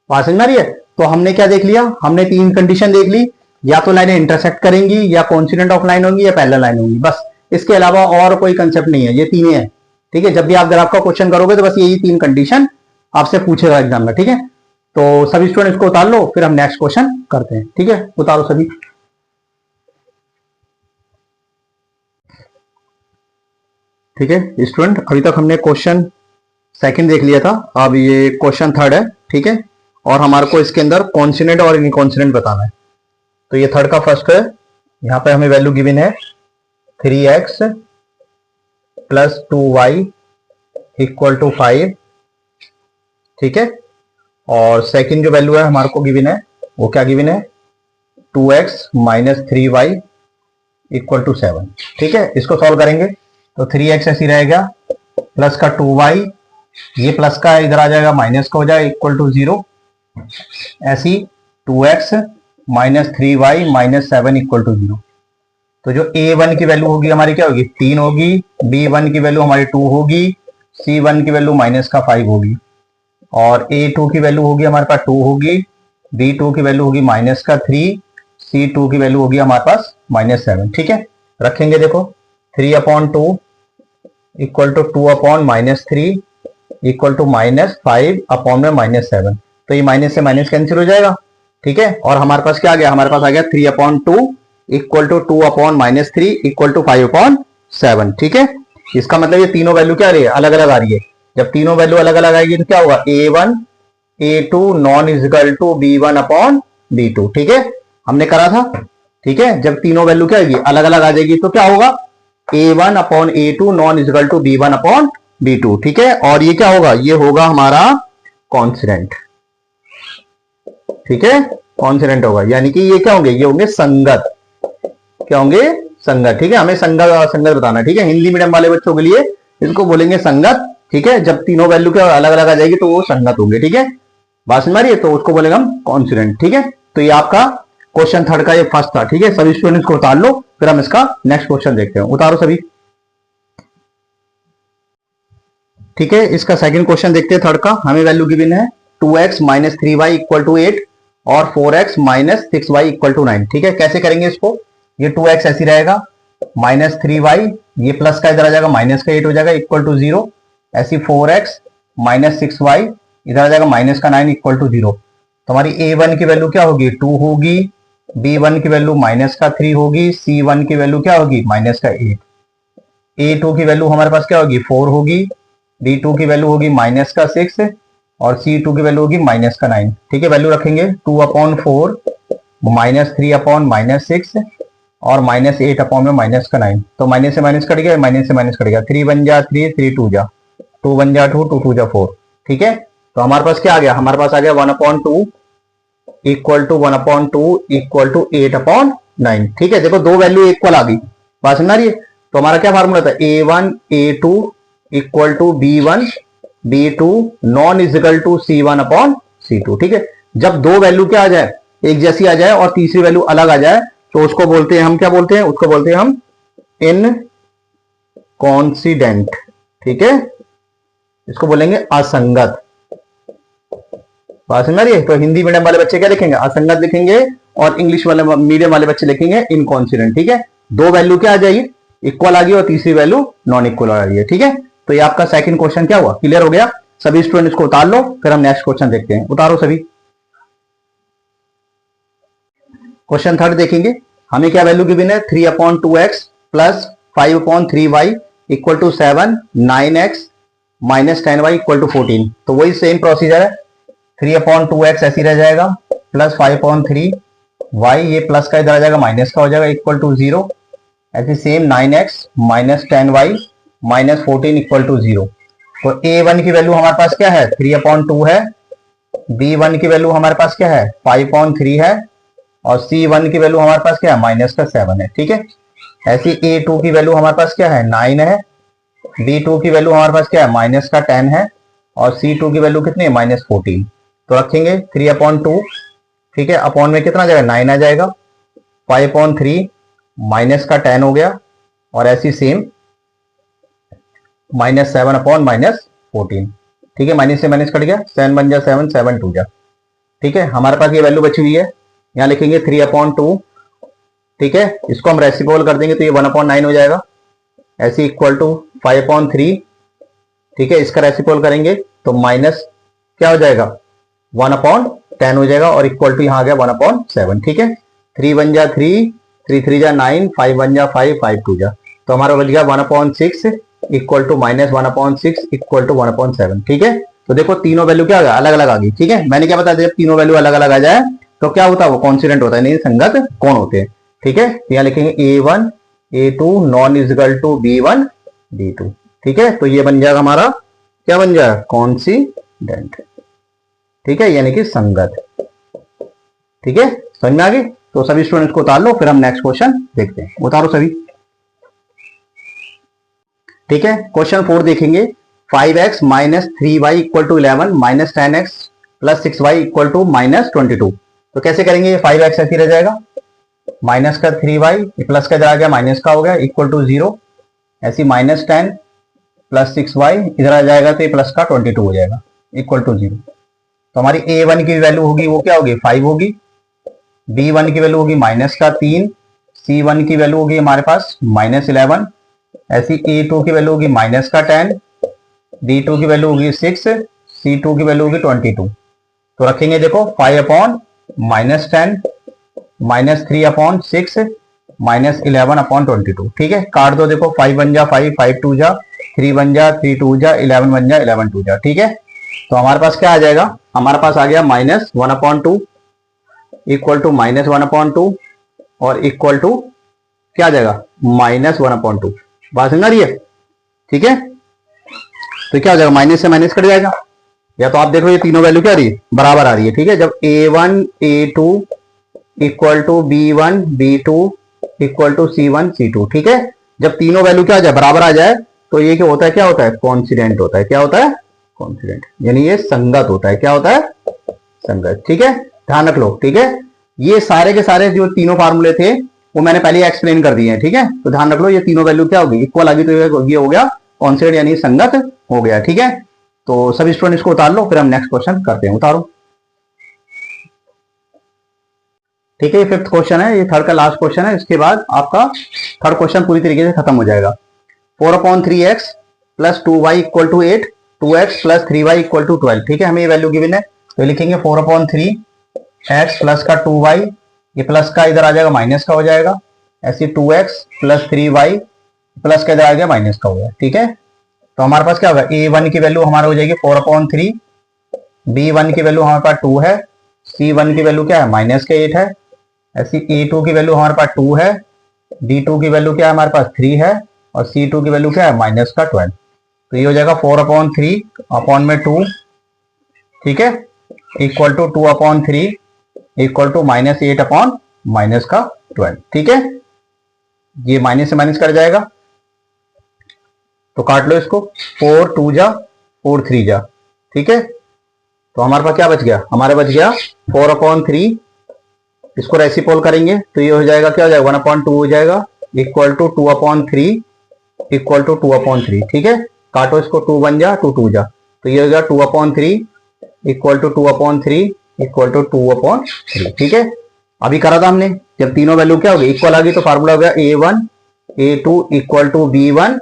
बात समझ में आ रही है? तो हमने क्या देख लिया, हमने तीन कंडीशन देख ली, या तो लाइनें इंटरसेक्ट करेंगी, या कोइंसिडेंट ऑफ लाइन होंगी, या पैरेलल लाइन होंगी, बस इसके अलावा और कोई कंसेप्ट नहीं है, ये तीन हैं। ठीक है, जब भी आप ग्राफ का क्वेश्चन करोगे तो बस यही तीन कंडीशन आपसे पूछेगा एग्जाम में। ठीक है, तो सभी स्टूडेंट इसको उतार लो, फिर हम नेक्स्ट क्वेश्चन करते हैं। ठीक है, उतारो सभी। ठीक है स्टूडेंट, अभी तक हमने क्वेश्चन सेकंड देख लिया था, अब ये क्वेश्चन थर्ड है। ठीक है, और हमारे को इसके अंदर कॉन्सिडेंट और इनकॉन्सिडेंट बताना है। तो ये थर्ड का फर्स्ट है, यहाँ पे हमें वैल्यू गिवन है 3x plus 2y equal to 5। ठीक है, और सेकंड जो वैल्यू है हमारे को गिवन है, वो क्या गिवन है 2x minus 3y equal to 7। ठीक है, इसको सॉल्व करेंगे तो 3x ऐसी रहेगा, प्लस का 2y, ये प्लस का इधर आ जाएगा माइनस का हो जाएगा इक्वल टू 0, ऐसी 2x minus 3y minus 7 equal to 0। तो जो a1 की वैल्यू होगी हमारी क्या होगी 3 होगी, b1 की वैल्यू हमारी 2 होगी, c1 की वैल्यू माइनस का 5 होगी, और a2 की वैल्यू होगी हमारे पास 2 होगी, b2 की वैल्यू होगी माइनस का 3, c2 की वैल्यू होगी हमारे पास माइनस 7। ठीक है, रखेंगे देखो 3/2 इक्वल टू 2/-3 इक्वल टू -5/-7। तो ये माइनस से माइनस कैंसिल हो जाएगा। ठीक है, और हमारे पास क्या आ गया, हमारे पास आ गया 3/2 इक्वल टू 2/-3 इक्वल टू 5/7। ठीक है, इसका मतलब ये तीनों वैल्यू क्या आ रही है, अलग अलग आ रही है। जब तीनों वैल्यू अलग अलग आएगी तो क्या होगा, a1 a2 non equal to b1/b2। ठीक है, हमने करा था। ठीक है, जब तीनों वैल्यू क्या आएगी अलग अलग आ जाएगी तो क्या होगा, a1/a2 non equal to b1/b2। ठीक है, और ये क्या होगा, ये होगा हमारा कॉन्सिडेंट। ठीक है, कॉन्सिडेंट होगा, यानी कि ये क्या होंगे, ये होंगे संगत। क्या होंगे, संगत। ठीक है, हमें संगत और असंगत बताना है। ठीक है, हिंदी मीडियम वाले बच्चों के लिए इसको बोलेंगे संगत। ठीक है, जब तीनों वैल्यू क्या अलग अलग आ जाएगी तो वो संगत होंगे। ठीक है, बात समझ रही है, तो उसको बोलेंगे हम कॉन्सिडेंट। ठीक है, तो ये आपका क्वेश्चन थर्ड का ये फर्स्ट था। ठीक है, सभी स्टूडेंट्स को उतार लो, फिर हम इसका नेक्स्ट क्वेश्चन देखते हैं। उतारो सभी। ठीक है, इसका सेकंड क्वेश्चन देखते हैं थर्ड का। हमें वैल्यू गिवन है 2x minus 3y equal to 8 और 4x minus 6y equal to 9। ठीक है, कैसे करेंगे इसको, ये 2x ऐसी रहेगा, माइनस 3y, ये प्लस का इधर आ जाएगा माइनस का 8 हो जाएगा इक्वल टू 0, ऐसी 4x माइनस 6y इधर आ जाएगा माइनस का 9 इक्वल टू 0। तो हमारी a1 की वैल्यू क्या होगी 2 होगी, b1 की वैल्यू माइनस का 3 होगी, c1 की वैल्यू क्या होगी माइनस का 8, a2 की वैल्यू हमारे पास क्या होगी 4 होगी, b2 की वैल्यू होगी माइनस का 6 और c2 की वैल्यू होगी माइनस का 9। ठीक है, वैल्यू रखेंगे 2/4 माइनस 3/-6 और -8/-9। तो माइनस से माइनस कट गया, माइनस से माइनस कट गया, 3 बन जा 3 3 2 जा 2 बन जा 2 2 2 जा 4। ठीक है, तो हमारे पास क्या आ गया, हमारे पास आ गया 1/2 इक्वल टू 1/2 इक्वल टू 8/9। ठीक है, देखो दो वैल्यू इक्वल आ गई। बात समझ रही है, तो हमारा क्या फार्मूला था, a1 a2 equal to b1 b2 non equal to c1/c2। ठीक है, जब दो वैल्यू क्या आ जाए, एक जैसी आ जाए और तीसरी वैल्यू अलग आ जाए तो उसको बोलते हैं हम, क्या बोलते हैं, उसको बोलते हैं हम इनकॉन्सिडेंट। ठीक है, इसको बोलेंगे असंगत। बात समझ रही है, तो हिंदी मीडियम वाले बच्चे क्या लिखेंगे, असंगत लिखेंगे, और इंग्लिश वाले मीडियम वाले बच्चे लिखेंगे इनकॉन्सिडेंट। ठीक है, दो वैल्यू क्या आ जाएगी, इक्वल आ गई और तीसरी वैल्यू नॉन इक्वल आ रही है। ठीक है, तो ये आपका सेकंड क्वेश्चन क्या हुआ, क्लियर हो गया। सभी स्टूडेंट्स को उतार लो, फिर हम नेक्स्ट क्वेश्चन देखते हैं। उतारो सभी। क्वेश्चन थर्ड देखेंगे। हमें क्या वैल्यू गिवन है, 3/2x plus 5/3y equal to 7, 9x minus 10y equal to 14। तो वही सेम प्रोसीजर है, 3/2x ऐसी रह जाएगा प्लस 5/3y, ये प्लस का इधर आ जाएगा माइनस का हो जाएगा इक्वल टू 0। ऐसे same 9x minus 10y minus 14 equal to 0। तो a1 की वैल्यू हमारे पास क्या है, 3/2 है। b1 की वैल्यू हमारे पास क्या है, 5/3 है। और c1 की वैल्यू हमारे पास क्या है, माइनस का 7 है। ठीक है, ऐसी a2 की वैल्यू हमारे पास क्या है, 9 है। b2 की वैल्यू हमारे पास क्या है, माइनस का 10 है। और c2 की वैल्यू कितनी है, माइनस 14। तो रखेंगे 3/2, ठीक है, अपॉन में कितना आ जाएगा, 9 आ जाएगा। 5/3 माइनस का 10 हो गया, और ऐसी सेम माइनस 7 अपॉन माइनस 14। ठीक है, माइनस से माइनस कट गया, 7 बन जा 7, 7 2 जा। ठीक है, हमारे पास ये वैल्यू बची हुई है, यहां लिखेंगे 3/2। ठीक है, इसको हम रेसिप्रोकल कर देंगे तो ये 1/9 हो जाएगा, ऐसे इक्वल टू 5/3। ठीक है, इसका रेसिप्रोकल करेंगे तो माइनस क्या हो जाएगा, 1/10 हो जाएगा, और इक्वल टू यहां आ गया 1/7। ठीक है, 3 1 जा 3, 3 3 जा 9, 5 1 जा 5, 5 2 जा। तो हमारा बच गया 1/6 equal to minus 1/6 equal to 1/7। ठीक है, तो देखो तीनों वैल्यू क्या आ गया, अलग अलग आ गई। ठीक है, मैंने क्या बताया, जब तीनों वैल्यू अलग अलग आ जाए तो क्या होता है, वो कॉन्सिडेंट होता है, नहीं संगत कौन होते हैं। ठीक है, यहाँ लिखेंगे a1 a2 non equal to b1 b2। ठीक है, तो ये बन जाएगा हमारा, क्या बन जाएगा, कॉन्सिडेंट। ठीक है, यानी कि संगत। ठीक है, समझ में आ गई। तो सभी स्टूडेंट्स को उतार लो, फिर हम नेक्स्ट क्वेश्चन देखते हैं। उतारो सभी। ठीक है, क्वेश्चन 4 देखेंगे। 5x minus 3y equal to 11 minus 10x plus 6y equal to minus 22। तो कैसे करेंगे, 5x ऐसी रह जाएगा, माइनस का 3y प्लस का इधर आ गया माइनस का हो गया इक्वल टू 0। ऐसी माइनस 10 प्लस 6y इधर आ जाएगा तो ये प्लस का 22 हो जाएगा इक्वल टू 0। तो हमारी a1 की वैल्यू होगी वो क्या होगी, 5 होगी। b1 की वैल्यू होगी माइनस का 3, c1 की वैल्यू होगी हमारे पास माइनस 11। ऐसी a2 की वैल्यू होगी माइनस का 10, b2 की वैल्यू होगी 6, c2 की वैल्यू होगी 22। तो रखेंगे देखो 5/-10 माइनस 3/6 माइनस 11/22। ठीक है, काट दो, देखो 5 1 जा 5, 5 2 जा, 3 1 जा 3 2 जा, 11 1 जा 11 2 जा। ठीक है, तो हमारे पास क्या आ जाएगा, हमारे पास आ गया माइनस 1/2 इक्वल टू माइनस 1/2 और इक्वल टू क्या आ जाएगा, माइनस 1/2। बात समझ आ रही है। ठीक है, तो क्या हो जाएगा, माइनस से माइनस कट जाएगा, या तो आप देखो ये तीनों वैल्यू क्या आ रही है, बराबर आ रही है। ठीक है, जब a1 a2 equal to b1 b2 equal to c1 c2। ठीक है, जब तीनों वैल्यू क्या आ जाए, बराबर आ जाए, तो ये क्या होता है, क्या होता है, कॉन्सिडेंट होता है। क्या होता है, कॉन्सिडेंट, यानी ये संगत होता है। क्या होता है, संगत। ठीक है, ध्यान रख लो। ठीक है, ये सारे के सारे जो तीनों फार्मूले थे वो मैंने पहले एक्सप्लेन कर दिए हैं। ठीक है, तो ध्यान रख लो, ये तीनों वैल्यू क्या होगी, इक्वल आ गई, तो ये हो गया कॉन्सिडेंट यानी संगत हो गया। ठीक है, तो सभी स्टूडेंट्स को उतार लो, फिर हम नेक्स्ट क्वेश्चन करते हैं। उतारो। ठीक है, ये फिफ्थ क्वेश्चन है, ये थर्ड का लास्ट क्वेश्चन है। इसके बाद आपका थर्ड क्वेश्चन पूरी तरीके से खत्म हो जाएगा। 4/3x plus 2y equal to 8, 2x plus 3y equal to 12। ठीक है, हमें ये वैल्यू गिवन है, तो लिखेंगे 4/3x प्लस का 2y, ये प्लस का इधर आ जाएगा माइनस का हो जाएगा। ऐसे 2x प्लस 3y प्लस का इधर आ गया माइनस का हो गया। ठीक है, तो हमारे पास क्या होगा, a1 की वैल्यू हमारा हो जाएगी 4/3, b1 की वैल्यू हमारे पास 2 है, c1 की वैल्यू क्या है, माइनस का 8 है। ऐसी a2 की वैल्यू हमारे पास 2 है, b2 की वैल्यू क्या है हमारे पास 3 है, और c2 की वैल्यू क्या है, माइनस का 12। तो ये हो जाएगा 4/3 अपॉन में 2। ठीक है, equal to 2/3 equal to minus 8 upon minus का 12। ठीक है, ये माइनस से माइनस कर जाएगा, तो काट लो इसको, 4 2 जा 4 3 जा। ठीक है, तो हमारे पास क्या बच गया, हमारे बच गया 4/3, इसको रेसिप्रोकल करेंगे तो ये हो जाएगा, क्या हो जाएगा, 1/2 हो जाएगा इक्वल टू 2/3 इक्वल टू 2/3। ठीक है, काटो इसको, 2 1 जा 2 2 जा, तो ये हो गया 2/3 इक्वल टू 2/3 इक्वल टू 2/3। ठीक है, अभी करा था हमने, जब तीनों वैल्यू क्या होगी, इक्वल आ गई, तो फार्मूला हो गया a1 A2 equal to B1,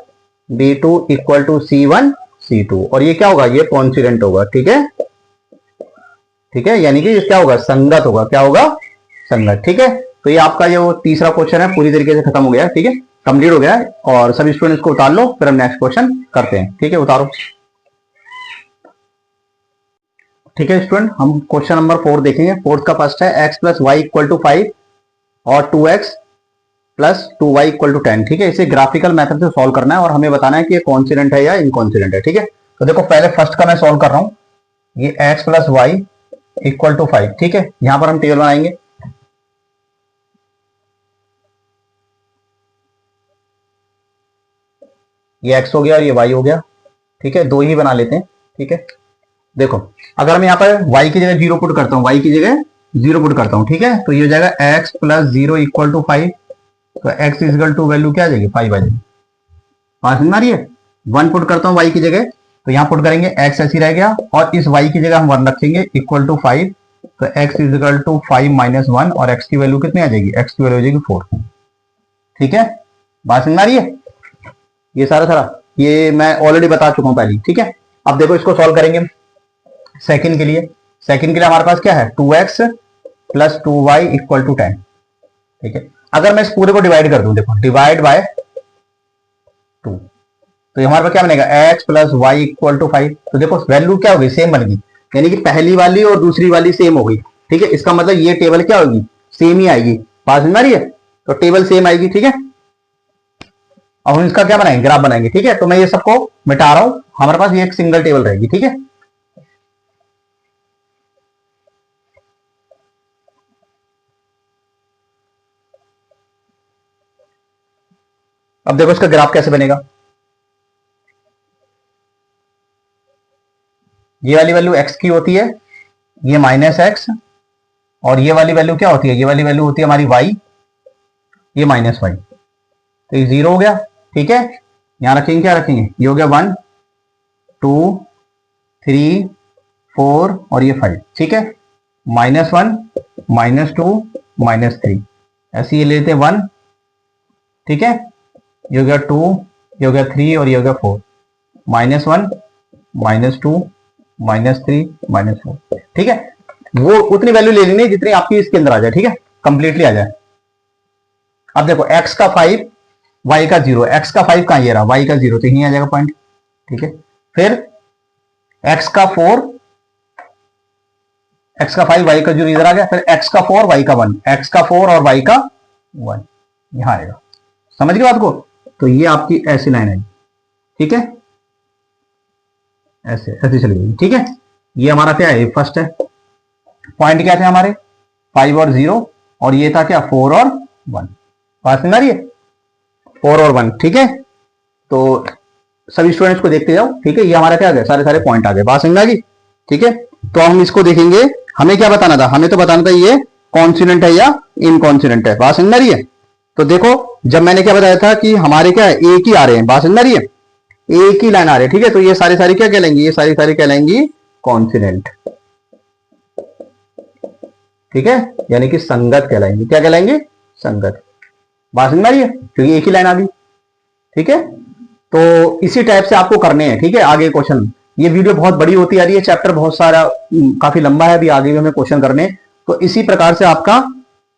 B2 equal to C1, C2, और ये क्या होगा, ये कॉन्सिडेंट होगा। ठीक है, ठीक है, यानी कि ये क्या होगा, संगत होगा। क्या होगा, संगत। ठीक है, तो ये आपका जो तीसरा क्वेश्चन है पूरी तरीके से खत्म हो गया। ठीक है, कंप्लीट हो गया है, और सभी स्टूडेंट्स को उतार लो, फिर हम नेक्स्ट क्वेश्चन करते हैं। ठीक है, उतारो। ठीक है स्टूडेंट, हम क्वेश्चन नंबर 4 देखेंगे। फोर्थ का फर्स्ट है x plus y equal to 5 और 2x plus 2y equal to 10। ठीक है, इसे ग्राफिकल मेथड से सॉल्व करना है और हमें बताना है कि ये कॉन्सिडेंट है या इनकॉन्सिडेंट है। ठीक है, तो देखो पहले फर्स्ट का मैं सॉल्व कर रहा हूं। ये x plus y equal to 5। ठीक है, यहां पर हम टेबल बनाएंगे। ये x हो गया और ये y हो गया। ठीक है, दो ही बना लेते हैं। ठीक है, देखो अगर मैं यहाँ पर y की जगह 0 पुट करता हूँ, y की जगह 0 पुट करता हूँ, ठीक है, तो ये हो जाएगा x प्लस 0 इक्वल टू 5। तो x इक्वल टू वैल्यू क्या आ जाएगी, 5 आ जाएगी। बात समझ आ रही है। 1 पुट करता हूँ y की जगह, तो यहाँ पुट करेंगे x ऐसी रह गया, और इस y की जगह हम 1 रखेंगे इक्वल टू 5। तो x इक्वल टू 5 माइनस 1, और x की वैल्यू कितनी आ जाएगी, x की वैल्यू हो जाएगी 4। ठीक है, बात समझ आ रही है। ये सारा ये मैं ऑलरेडी बता चुका हूँ पहले। ठीक है, अब देखो इसको सॉल्व करेंगे सेकंड के लिए। सेकंड के लिए हमारे पास क्या है, 2x plus 2y equal to 10। ठीक है, अगर मैं इस पूरे को डिवाइड कर दूं, देखो डिवाइड बाय 2, तो हमारे पास क्या बनेगा, x plus y equal to 5। तो देखो वैल्यू क्या होगी, सेम बन गई, यानी कि पहली वाली और दूसरी वाली सेम हो गई। ठीक है, इसका मतलब ये टेबल क्या होगी, सेम ही आएगी। बात समझ आ रही है, तो टेबल सेम आएगी। ठीक है, अब हम इसका क्या बनाएंगे, ग्राफ बनाएंगे। ठीक है, तो मैं ये सबको मिटा रहा हूं, हमारे पास ये एक सिंगल टेबल रहेगी। ठीक है, अब देखो इसका ग्राफ कैसे बनेगा। ये वाली वैल्यू x की होती है, ये माइनस एक्स, और ये वाली वैल्यू क्या होती है, ये वाली वैल्यू होती है हमारी y, ये माइनस वाई। तो ये 0 हो गया। ठीक है, यहां रखेंगे, क्या रखेंगे, ये हो गया 1 2 3 4 और ये 5। ठीक है, -1 -2 -3, ऐसे ये लेते हैं 1। ठीक है, ये हो गया 2, ये हो गया 3 और ये हो गया 4। -1 -2 -3 -4। ठीक है, वो उतनी वैल्यू ले लेनी जितनी आपकी इसके अंदर आ जाए। ठीक है, कंप्लीटली आ जाए। अब देखो x का 5 y का 0, x का 5 कहां, ये रहा, y का 0, तो यहीं आ जाएगा पॉइंट। ठीक है, फिर x का 4, x का 5 y का 0 इधर आ गया, फिर x का 4 y का 1, x का 4 और y का 1 यहां आएगा। समझ गए बात को। तो ये आपकी ऐसी लाइन है। ठीक है, ऐसे ऐसे चली गई। ठीक है, ये हमारा क्या है, फर्स्ट है। पॉइंट क्या थे हमारे, 5 और 0, और ये था क्या, 4 और 1। बात समझ आ रही है, 4 और 1। ठीक है, तो सभी स्टूडेंट्स को देखते जाओ। ठीक है, ये हमारा क्या आ गया, सारे सारे पॉइंट आ गए। बात समझ आ गई। ठीक है, तो हम इसको देखेंगे। हमें क्या बताना था, हमें तो बताना था ये कॉन्सिडेंट है या इनकॉन्सिडेंट है। बात समझ आ रही है। तो देखो जब मैंने क्या बताया था कि हमारे क्या है, एक ही आ रहे हैं। बात समझ आ रही है, एक ही लाइन आ रही है। ठीक है, तो ये सारी सारी क्या कहलाएंगी, ये सारी सारी कहलाएंगी कॉन्सिडेंट। ठीक है, यानी कि संगत कहलाएंगे। क्या कहलाएंगे, संगत। बात समझ आ रही है, क्योंकि एक ही लाइन आ गई। ठीक है, तो इसी टाइप से आपको करने हैं। ठीक है, आगे क्वेश्चन, ये वीडियो बहुत बड़ी होती आ रही है, चैप्टर बहुत सारा काफी लंबा है, अभी आगे भी हमें क्वेश्चन करने। तो इसी प्रकार से आपका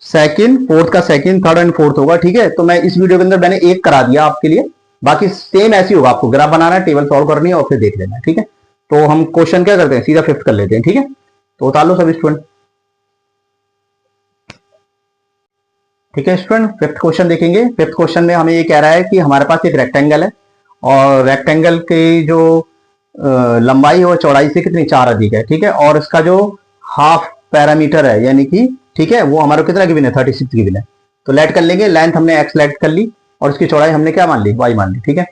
सेकंड, फोर्थ का सेकंड, थर्ड एंड फोर्थ होगा। ठीक है, तो मैं इस वीडियो के अंदर मैंने एक करा दिया आपके लिए, बाकी सेम ऐसी होगा। आपको ग्राफ बनाना है, टेबल सॉल्व करनी है और फिर देख लेना है। ठीक है, तो हम क्वेश्चन क्या करते हैं, सीधा फिफ्थ कर लेते हैं। ठीक है, तो उतार लो सभी स्टूडेंट। ठीक है स्टूडेंट, फिफ्थ क्वेश्चन देखेंगे। फिफ्थ क्वेश्चन में हमें ये कह रहा है कि हमारे पास एक रेक्टेंगल है, और रेक्टेंगल की जो लंबाई है वो चौड़ाई से कितनी, 4 अधिक है। ठीक है, और इसका जो हाफ पैरामीटर है, यानी कि ठीक है, वो हमारा कितना गिवन है, 36 गिवन है। तो लेट कर लेंगे, लेंथ हमने x लेट कर ली, और उसकी चौड़ाई हमने क्या मान ली, y मान ली। ठीक है,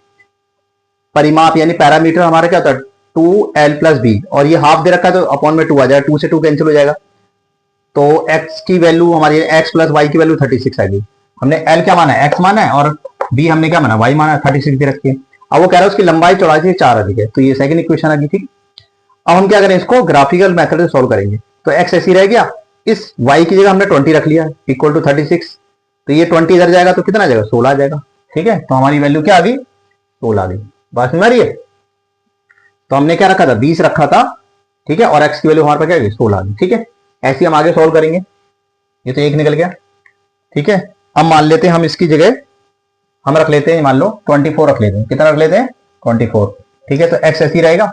परिमाप यानी पैरामीटर हमारा क्या होता है, 2l प्लस बी, और ये हाफ दे रखा है तो अपॉन में 2 आ जाएगा, 2 से 2 कैंसिल हो जाएगा। तो x की वैल्यू हमारी, x प्लस y की वैल्यू 36 आएगी। हमने l क्या माना है, x माना है, और b हमने क्या माना, y माना है, 36 दे रखी है। अब वो कह रहा है उसकी लंबाई चौड़ाई से 4 अधिक है, तो ये सेकंड इक्वेशन आ गई। ठीक, अब हम क्या करें, इसको ग्राफिकल मेथड से सॉल्व करेंगे। तो x ऐसी रह गया, इस y की जगह हमने 20 रख लिया इक्वल टू 36, तो ये 20 इधर जाएगा तो कितना आ जाएगा, 16 आ जाएगा। ठीक है, तो हमारी वैल्यू क्या आ गई, 16 आ गई। बात समझ आ रही है। तो हमने क्या रखा था, 20 रखा था, ठीक है, और एक्स की वैल्यू हमारे पास क्या आ गई, 16 आ गई। ठीक है, ऐसे हम आगे सॉल्व करेंगे। ये तो एक निकल गया। ठीक है, अब मान लेते हैं हम इसकी जगह हम रख लेते हैं, मान लो 24 रख लेते हैं। कितना रख लेते हैं, 24। ठीक है, तो एक्स ऐसी रहेगा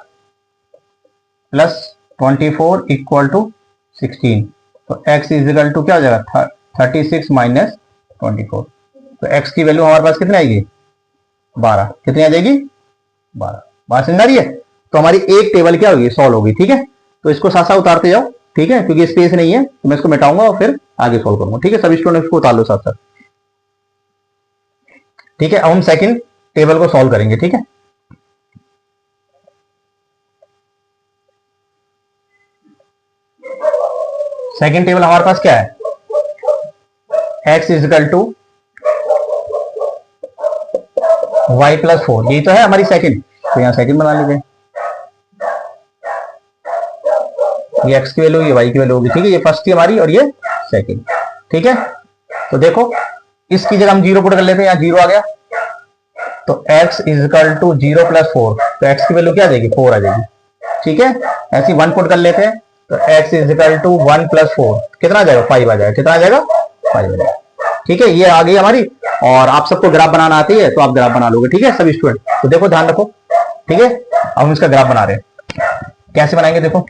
प्लस 24 इक्वल टू 16। तो एक्स इज इक्वल टू क्या हो जाएगा, 36 माइनस 24। तो एक्स की वैल्यू हमारे पास कितनी आएगी, 12। कितनी आ जाएगी, 12। बात समझ आ रही है। तो हमारी एक टेबल क्या होगी, सॉल्व होगी। ठीक है, तो इसको साथ साथ उतारते जाओ। ठीक है, क्योंकि स्पेस नहीं है तो मैं इसको मिटाऊंगा और फिर आगे सॉल्व करूंगा। ठीक है, सभी स्टूडेंट्स को उतार लो साथ साथ। ठीक है, अब हम सेकंड टेबल को सॉल्व करेंगे। ठीक है, सेकंड टेबल हमारे पास क्या है, x is equal to y plus 4, यही तो है हमारी सेकंड। तो यहां सेकंड बना लीजिए, ये x की वैल्यू, ये y की वैल्यू होगी। ठीक है, ये फर्स्ट थी हमारी और ये सेकंड। ठीक है, तो देखो इसकी जगह हम 0 पुट कर लेते हैं, यहां 0 आ गया। तो x is equal to 0 plus 4, तो x की वैल्यू क्या आ जाएगी, 4 आ जाएगी। ठीक है, ऐसे 1 पुट कर लेते हैं, तो x is equal to 1 plus 4 कितना आ जाएगा, 5 आ जाएगा। कितना आ जाएगा, 5 आ जाएगा। ठीक है, ये आ गई हमारी। और आप सबको ग्राफ बनाना आती है तो आप ग्राफ बना लोगे। ठीक है सभी स्टूडेंट, तो देखो ध्यान रखो। ठीक है, अब हम इसका ग्राफ बना रहे हैं, कैसे बनाएंगे देखो।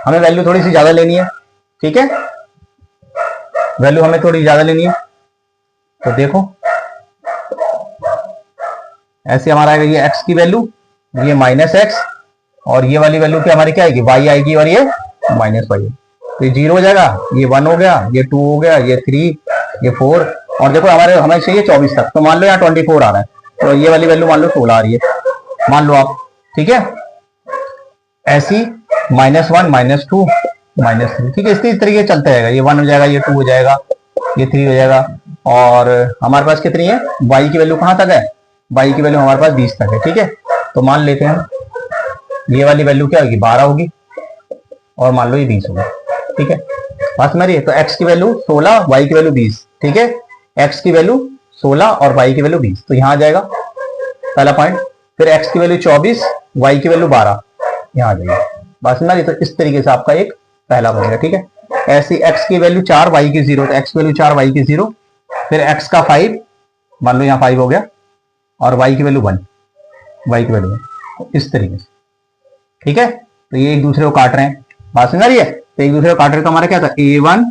हमें वैल्यू थोड़ी सी ज्यादा लेनी है। ठीक है, वैल्यू हमें थोड़ी ज्यादा लेनी है। तो देखो ऐसे हमारा आएगा, ये x की वैल्यू, ये माइनस एक्स, और ये वाली वैल्यू क्या हमारी क्या आएगी, y आएगी, और ये माइनस वाई। तो ये 0 हो जाएगा, ये 1 हो गया, ये 2 हो गया, ये 3, ये 4, और देखो हमें चाहिए 24 तक। तो मान लो यहाँ 24 आ रहा है, तो ये वाली वैल्यू मान लो 16 आ रही है, मान लो आप। ठीक है, ऐसी -1 -2 -3। ठीक है, इसी तरीके चलता रहेगा। ये 1 हो जाएगा, ये 2 हो जाएगा, ये 3 हो जाएगा। और हमारे पास कितनी है, y की वैल्यू कहां तक है, y की वैल्यू हमारे पास 20 तक है। ठीक है, तो मान लेते हैं ये वाली वैल्यू क्या होगी, 12 होगी, और मान लो ये 20 होगी। ठीक है, बात समझ रही है। तो x की वैल्यू 16, y की वैल्यू 20। ठीक है, x की वैल्यू 16 और y की वैल्यू 20, तो यहां आ जाएगा पहला पॉइंट। फिर x की वैल्यू 24, y की वैल्यू 12, यहां आ जाएगी। बात समझ रही है। तो इस तरीके से आपका एक पहला बनेगा। ठीक है, ऐसी x की वैल्यू 4, y की 0, तो x की वैल्यू 4, y की 0। फिर x का 5, मान लो यहाँ 5 हो गया, और y की वैल्यू 1, y की वैल्यू 1, इस तरीके से। ठीक है, तो ये एक दूसरे को काट रहे हैं। बात समझ रही है। तो एक दूसरे को काट रहे, तो हमारा क्या था, a1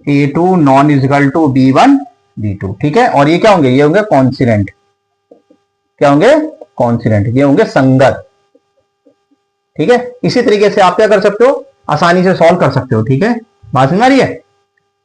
a2 non is equal to b1 b2। ठीक है, और ये क्या होंगे, ये होंगे कॉन्सिडेंट। क्या होंगे, कॉन्सिडेंट, ये होंगे संगत। ठीक है, इसी तरीके से आप क्या कर सकते हो, आसानी से सॉल्व कर सकते हो। ठीक है, बात समझ आ रही है।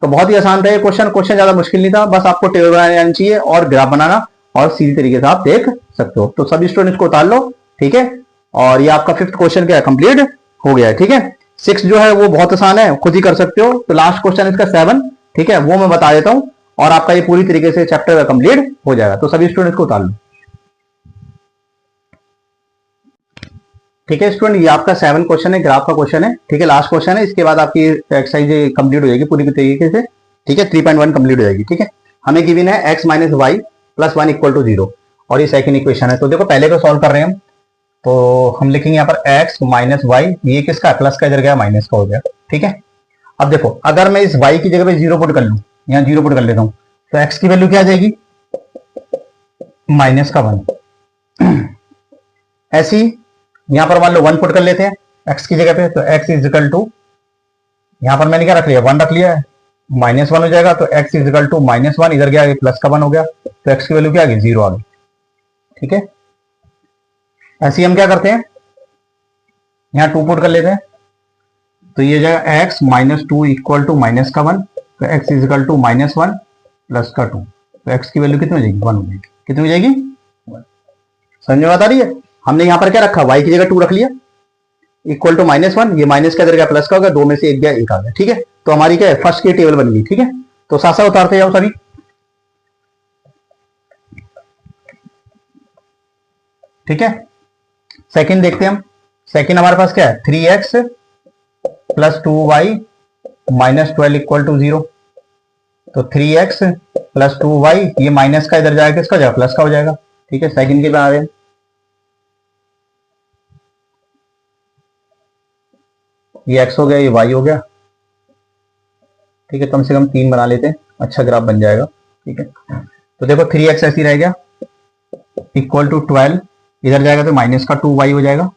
तो बहुत ही आसान था ये क्वेश्चन ज्यादा मुश्किल नहीं था, बस आपको टेबल बनाने आनी चाहिए और ग्राफ बनाना, और सीधी तरीके से आप देख सकते हो। तो सभी स्टूडेंट्स को उतार लो। ठीक है, और ये आपका 5th क्वेश्चन क्या है, कंप्लीट हो गया है। ठीक है, 6 जो है वो बहुत आसान है, खुद ही कर सकते हो। तो लास्ट क्वेश्चन इसका 7, ठीक है, वो मैं बता देता हूं, और आपका ये पूरी तरीके से चैप्टर कंप्लीट हो जाएगा। तो सभी स्टूडेंट्स को उतार लो। ठीक है स्टूडेंट, ये आपका 7 क्वेश्चन है, ग्राफ का क्वेश्चन है। ठीक है, लास्ट क्वेश्चन है, इसके बाद आपकी एक्सरसाइज कंप्लीट हो जाएगी पूरी तरीके से। ठीक है, 3.1 कंप्लीट हो जाएगी। ठीक है, हमें गिवन है x minus y plus 1 equal to 0, और ये सेकंड इक्वेशन है। तो देखो पहले को सॉल्व कर रहे हैं हम, तो हम लिखेंगे यहाँ पर x माइनस वाई, ये किसका है, प्लस का, इधर गया माइनस का हो गया। ठीक है, अब देखो अगर मैं इस y की जगह पे 0 पुट कर लूं, यहाँ 0 पुट कर लेता हूं, तो x की वैल्यू क्या आ जाएगी, माइनस का 1। ऐसी यहां पर मान लो 1 पुट कर लेते हैं x की जगह पे, तो x इज इक्वल टू, यहां पर मैंने क्या रख लिया, 1 रख लिया है, -1 हो जाएगा। तो x इज इक्वल टू -1, इधर गया प्लस का 1 हो गया, तो x की वैल्यू क्या आ गई, 0 आ गई। ठीक है, ऐसे ही हम क्या करते हैं, यहां 2 पुट कर लेते हैं, तो ये जाएगा x -2 इक्वल टू माइनस का 1, तो x is equal to -1 plus का 2, तो x की वैल्यू कितनी हो जाएगी, 1 हो जाएगी। कितनी हो जाएगी, 1। समझ में बात आ रही है। हमने यहां पर क्या रखा, y की जगह 2 रख लिया, इक्वल टू -1, ये माइनस का इधर गया प्लस का हो गया, 2 में से 1 गया 1 आ गया। ठीक है, तो हमारी क्या है, फर्स्ट की टेबल बन गई। ठीक है, तो साथ साथ उतारते जाओ सभी। ठीक है, सेकंड देखते हैं हम। सेकंड हमारे पास क्या है, 3x plus 2y minus 12 equal to 0। तो 3x प्लस 2y, ये माइनस का इधर जाएगा, किसका जाएगा, प्लस का हो जाएगा। ठीक है, सेकंड के बना रहे हैं, ये x हो गया, ये y हो गया। ठीक है, कम से कम 3 बना लेते हैं, अच्छा ग्राफ बन जाएगा। ठीक है, तो देखो 3x ऐसी रह गया इक्वल टू 12, इधर जाएगा तो माइनस का 2y हो जाएगा।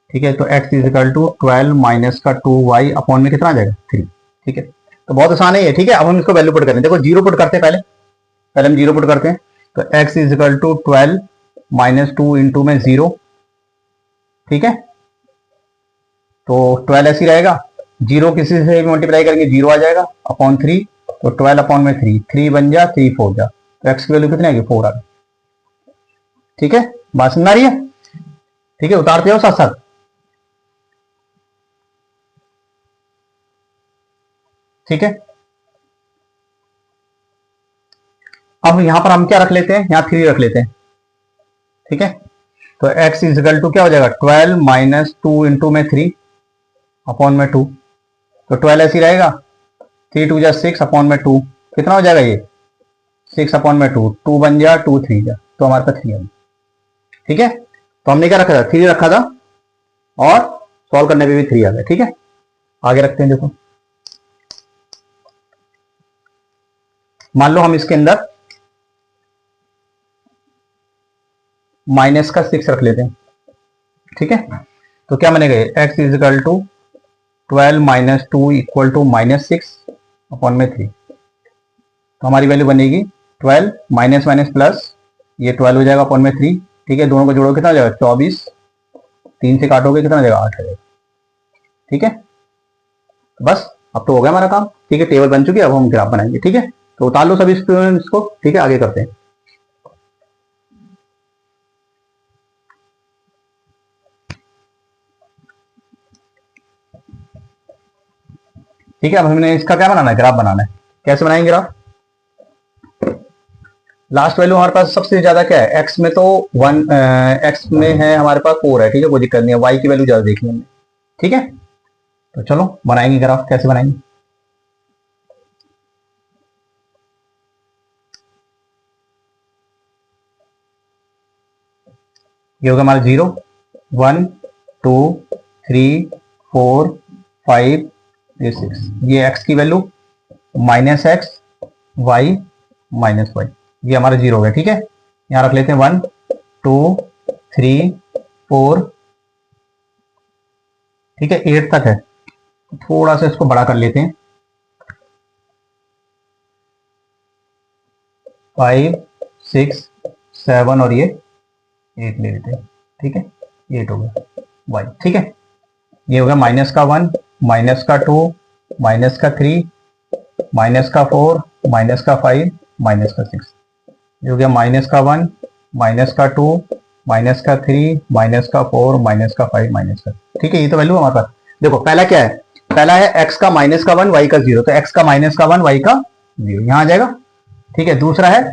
ठीक है, तो x is equal to 12 minus का 2y अपॉन में कितना आ जाएगा, 3। ठीक है, तो बहुत आसान है ये। ठीक है, अब हम इसको वैल्यू पुट करें, देखो जीरो पुट करते हैं, पहले हम जीरो पुट करते हैं, तो x is equal to 12 minus 2 into में 0। ठीक है, तो 12 ऐसी रहेगा, जीरो किसी से मल्टीप्लाई करेंगे जीरो आ जाएगा, अपॉन 3, तो 12 अपॉन में 3, 3 बन जा, 3 4 जा, तो x की वैल्यू कितनी आएगी, 4 आ गई। ठीक है, बात समझ आ रही है। ठीक है, उतारते हो साथ साथ। ठीक है, अब यहां पर हम क्या रख लेते हैं, यहां 3 रख लेते हैं। ठीक है, तो x इज इक्वल टू क्या हो जाएगा, 12 माइनस 2 इंटू में 3 अपॉन में 2, तो 12 ऐसी रहेगा, 3 2 जा 6 अपॉन में 2, कितना हो जाएगा ये 6 अपॉन में 2, 2 बन जा 2 3 जा, तो हमारे पास 3 है। ठीक है, तो हमने क्या रखा था, 3 रखा था, और सॉल्व करने पे भी 3 आ गया। ठीक है, आगे रखते हैं, देखो मान लो हम इसके अंदर माइनस का 6 रख लेते हैं। ठीक है, तो क्या बनेगा, x is equal to 12 minus 2 equal to minus 6 upon में 3, तो हमारी वैल्यू बनेगी 12 माइनस माइनस प्लस, ये 12 हो जाएगा अपॉन में 3। ठीक है, दोनों को जोड़ो कितना हो जाएगा, 24, 3 से काटोगे कितना हो जाएगा, 8 हो जाएगा। ठीक है, बस अब तो हो गया हमारा काम। ठीक है, टेबल बन चुकी है, अब हम ग्राफ बनाएंगे। ठीक है, तो उतार लो सभी स्टूडेंट्स को। ठीक है, आगे करते हैं। ठीक है, अब हमने इसका क्या बनाना है, ग्राफ बनाना है। कैसे बनाएंगे ग्राफ, लास्ट वैल्यू हमारे पास सबसे ज्यादा क्या है, x में तो 1, x में है हमारे पास 4 है। ठीक है, कोई दिक्कत नहीं है, y की वैल्यू ज्यादा देख लेंगे। ठीक है, तो चलो बनाएंगे ग्राफ, कैसे बनाएंगे। ये होगा हमारा 0 1 2 3 4 5 6, ये x की value, minus x y minus y, ये हमारा 0 हो गया। ठीक है, यहां रख लेते हैं 1 2 3 4, ठीक है 8 तक है, थोड़ा सा इसको बड़ा कर लेते हैं, 5 6 7 और ये 8 ले लेते हैं। ठीक है, 8 हो गया वाई। ठीक है, ये हो गया माइनस का 1 माइनस का 2 माइनस का 3 माइनस का 4 माइनस का 5 माइनस का 6, ये हो गया माइनस का 1 माइनस का 2 माइनस का 3 माइनस का 4 माइनस का 5 माइनस का। ठीक है, ये तो वैल्यू हमारे पास। देखो पहला क्या है, पहला है x का माइनस का 1 y का 0, तो x का माइनस का 1 y का 0 यहां आ जाएगा। ठीक है, दूसरा है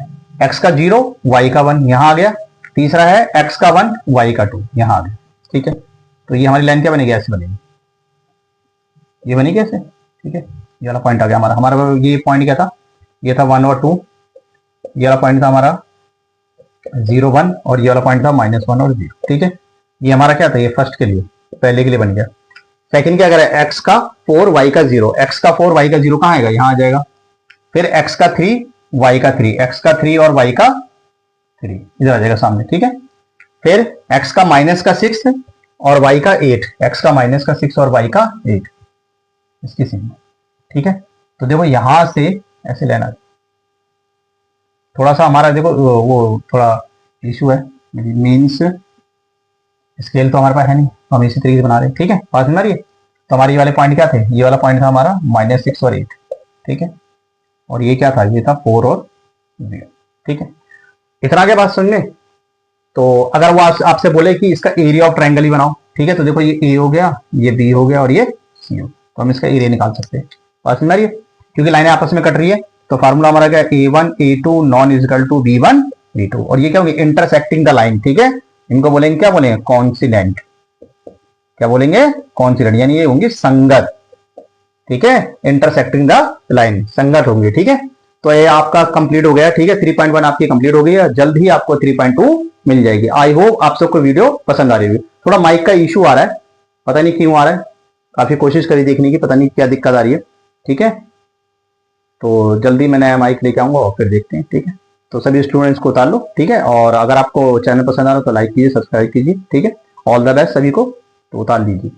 x का 0 y का 1 यहां आ गया, तीसरा है x का 1 y का 2 यहां आ गया। ठीक है, तो ये हमारी लाइन क्या बनेगी, ऐसे बनेगी, ये बनेगी ऐसे। ठीक है, ये वाला पॉइंट आ गया हमारा, ये पॉइंट क्या था, ये था 1 और 2, ये वाला पॉइंट था हमारा 0 1, और ये वाला पॉइंट था -1 और 0। ठीक है, ये हमारा क्या था, ये फर्स्ट के लिए, पहले के लिए बन गया। सेकंड क्या करें, x का 4 y का 0, x का 4 y का 0 कहां आएगा, यहां आ जाएगा। फिर x का 3 y का 3, x का 3 और y का 3 इधर आ जाएगा सामने। ठीक है, फिर x का माइनस का 6 और y का 8, x का माइनस का 6 और y का 8 इसकी सीमा। ठीक है, तो देखो यहां से ऐसे लेना, थोड़ा सा हमारा देखो वो थोड़ा इशू है, मीन्स स्केल तो हमारे पास है नहीं, तो हम इसी तरीके से बना रहे हैं। ठीक है, बात समझ रही है। तो हमारे ये वाले पॉइंट क्या थे, ये वाला पॉइंट था हमारा -6 और 8। ठीक है, और ये क्या था, ये था 4 और 0। ठीक है, इतना क्या बात सुनने। तो अगर वो आपसे बोले कि इसका एरिया ऑफ ट्रायंगल ही बनाओ, ठीक है, तो देखो ये ए हो गया, ये बी हो गया और ये सी हो, तो हम इसका एरिया निकाल सकते हैं। बात समझ रही है, क्योंकि लाइनें आपस में कट रही है, तो फार्मूला हमारा क्या, A1 A2 non equal to B1 B2, और ये क्या होंगे, इंटरसेक्टिंग द लाइन। ठीक है, इनको बोलेंगे क्या बोलेंगे, कॉन्सिडेंट, क्या बोलेंगे, कॉन्सिडेंट, यानी ये होंगी संगत। ठीक है, इंटरसेक्टिंग द लाइन, संगत होंगे। ठीक है, तो ये आपका कंप्लीट हो गया, ठीक है। 3.1 आपकी कंप्लीट हो गई है, जल्द ही आपको 3.2 मिल जाएगी। आई होप आप सबको वीडियो पसंद आ रही होगी। थोड़ा माइक का इशू आ रहा है, पता नहीं क्यों आ रहा है, काफी कोशिश करी देखने की, पता नहीं क्या दिक्कत आ रही है, ठीक है। तो जल्दी मैं नया माइक लेके आऊंगा और फिर देखते हैं, ठीक है। तो सभी स्टूडेंट्स को उतार लो, ठीक है। और अगर आपको चैनल पसंद आ रहा हो तो लाइक कीजिए, सब्सक्राइब कीजिए, ठीक है। ऑल द बेस्ट सभी को, तो उतार लीजिए।